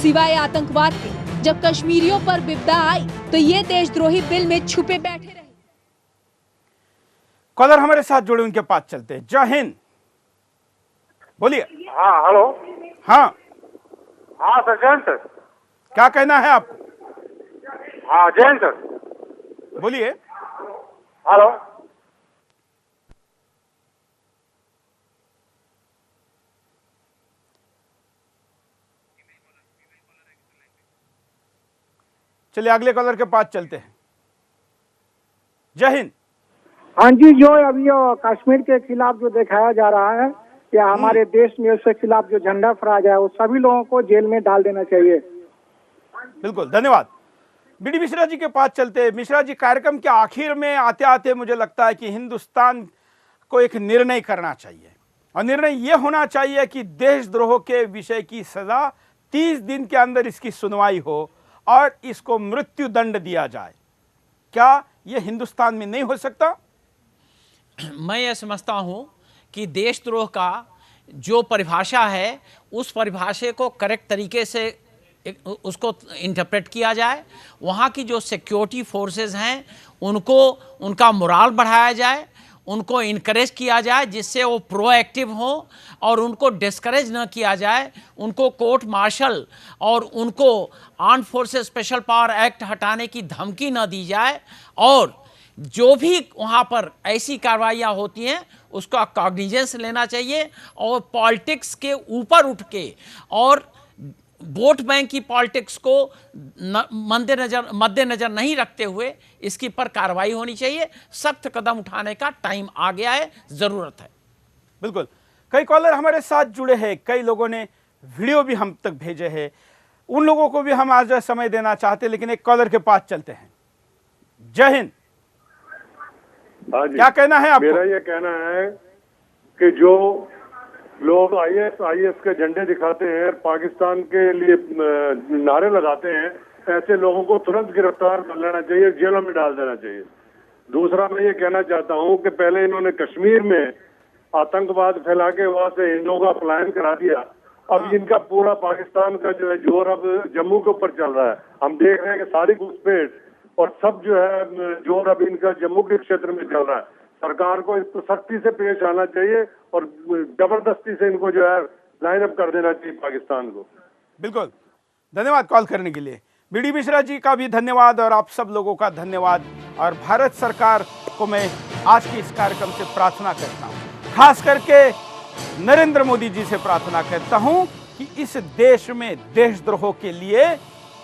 [SPEAKER 3] सिवाय आतंकवाद के? जब कश्मीरियों पर विपदा आई तो ये देशद्रोही बिल में छुपे बैठे रहे।
[SPEAKER 2] कॉलर हमारे साथ जुड़े, उनके पास चलते हैं। जय हिंद, बोलिए।
[SPEAKER 18] हाँ हेलो।
[SPEAKER 2] हाँ
[SPEAKER 18] हाँ सर, जैन सर।
[SPEAKER 2] क्या कहना है आपको?
[SPEAKER 18] हाँ जैन सर,
[SPEAKER 2] बोलिए।
[SPEAKER 18] हेलो।
[SPEAKER 2] चलिए अगले कॉलर के पास चलते हैं। जय हिंद।
[SPEAKER 13] हाँ जी, जो अभी कश्मीर के खिलाफ जो दिखाया जा रहा है या हमारे देश में उसके खिलाफ जो झंडा फहराया जाए, वो सभी लोगों को जेल में डाल देना चाहिए।
[SPEAKER 2] बिल्कुल, धन्यवाद। बीडी मिश्रा जी के पास चलते हैं। मिश्रा जी, कार्यक्रम के आखिर में आते आते मुझे लगता है कि हिंदुस्तान को एक निर्णय करना चाहिए। और निर्णय यह होना चाहिए कि देशद्रोह के विषय की सजा 30 दिन के अंदर इसकी सुनवाई हो और इसको मृत्यु दंड दिया जाए। क्या यह हिंदुस्तान में नहीं हो सकता?
[SPEAKER 4] मैं यह समझता हूं कि देशद्रोह का जो परिभाषा है उस परिभाषा को करेक्ट तरीके से उसको इंटरप्रेट किया जाए। वहाँ की जो सिक्योरिटी फोर्सेस हैं उनको उनका मोराल बढ़ाया जाए, उनको इनकरेज किया जाए जिससे वो प्रोएक्टिव हो, और उनको डिस्करेज न किया जाए। उनको कोर्ट मार्शल और उनको armed forces special power act हटाने की धमकी न दी जाए, और जो भी वहाँ पर ऐसी कार्रवाइयाँ होती हैं उसका कॉग्निजेंस लेना चाहिए, और पॉलिटिक्स के ऊपर उठ के और वोट बैंक की पॉलिटिक्स को मद्देनजर नहीं रखते हुए इसकी पर कार्रवाई होनी चाहिए। सख्त कदम उठाने का टाइम आ गया है, जरूरत है।
[SPEAKER 2] बिल्कुल। कई कॉलर हमारे साथ जुड़े हैं, कई लोगों ने वीडियो भी हम तक भेजे हैं, उन लोगों को भी हम आज समय देना चाहते हैं, लेकिन एक कॉलर के पास चलते हैं। जय हिंद। क्या कहना है आपको?
[SPEAKER 18] मेरा ये कहना है कि जो लोग आईएस के झंडे दिखाते हैं, पाकिस्तान के लिए नारे लगाते हैं, ऐसे लोगों को तुरंत गिरफ्तार कर लेना चाहिए, जेलों में डाल देना चाहिए। दूसरा मैं ये कहना चाहता हूँ कि पहले इन्होंने कश्मीर में आतंकवाद फैला के वहां से हिंदुओं का पलायन करा दिया, अब इनका पूरा पाकिस्तान का जो है जोर अब जम्मू के ऊपर चल रहा है। हम देख रहे हैं कि सारी घुसपैठ और सब जो है जोर अब इनका जम्मू के क्षेत्र में चल रहा है। सरकार को इस पर सख्ती से पेश आना चाहिए और जबरदस्ती से इनको जो है लाइन अप कर देना चाहिए पाकिस्तान को।
[SPEAKER 2] बिल्कुल, धन्यवाद कॉल करने के लिए। बीडी मिश्रा जी का भी धन्यवाद और आप सब लोगों का धन्यवाद। और भारत सरकार को मैं आज के इस कार्यक्रम से प्रार्थना करता हूँ, खास करके नरेंद्र मोदी जी से प्रार्थना करता हूँ कि इस देश में देशद्रोह के लिए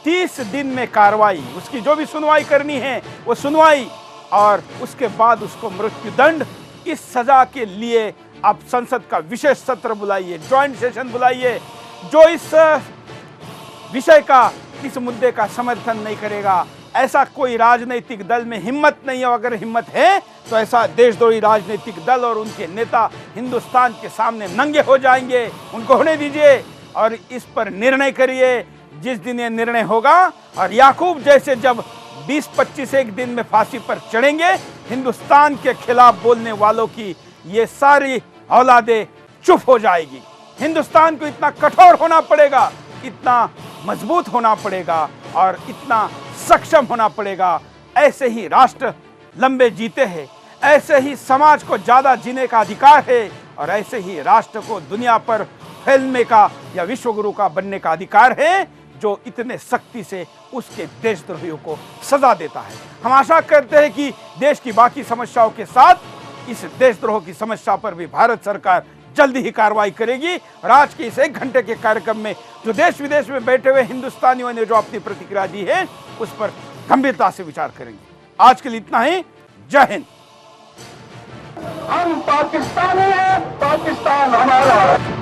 [SPEAKER 2] 30 दिन में कार्रवाई, उसकी जो भी सुनवाई करनी है वो सुनवाई, और उसके बाद उसको मृत्यु दंड। इस सजा के लिए आप संसद का विशेष सत्र बुलाइए, ज्वाइंट सेशन बुलाइए। जो इस विषय का, इस मुद्दे का समर्थन नहीं करेगा, ऐसा कोई राजनीतिक दल में हिम्मत नहीं है। अगर हिम्मत है तो ऐसा देशद्रोही राजनीतिक दल और उनके नेता हिंदुस्तान के सामने नंगे हो जाएंगे। उनको होने दीजिए और इस पर निर्णय करिए। जिस दिन ये निर्णय होगा और याकूब जैसे जब 20-25 एक दिन में फांसी पर चढ़ेंगे, हिंदुस्तान के खिलाफ बोलने वालों की ये सारी औलादे चुप हो जाएगी। हिंदुस्तान को इतना कठोर होना पड़ेगा, इतना मजबूत होना पड़ेगा और इतना सक्षम होना पड़ेगा। ऐसे ही राष्ट्र लंबे जीते हैं, ऐसे ही समाज को ज्यादा जीने का अधिकार है, और ऐसे ही राष्ट्र को दुनिया पर फैलने का या विश्वगुरु का बनने का अधिकार है, जो इतने सख्ती से उसके देशद्रोहियों को सजा देता है। हम आशा करते हैं कि देश की बाकी समस्याओं के साथ इस देशद्रोह की समस्या पर भी भारत सरकार जल्दी ही कार्रवाई करेगी। और आज के इस 1 घंटे के कार्यक्रम में जो देश विदेश में बैठे हुए हिंदुस्तानियों ने जो अपनी प्रतिक्रिया दी है, उस पर गंभीरता से विचार करेंगे। आज के लिए इतना ही। जय हिंद।
[SPEAKER 1] हम पाकिस्तानी हैं, पाकिस्तान हमारा है।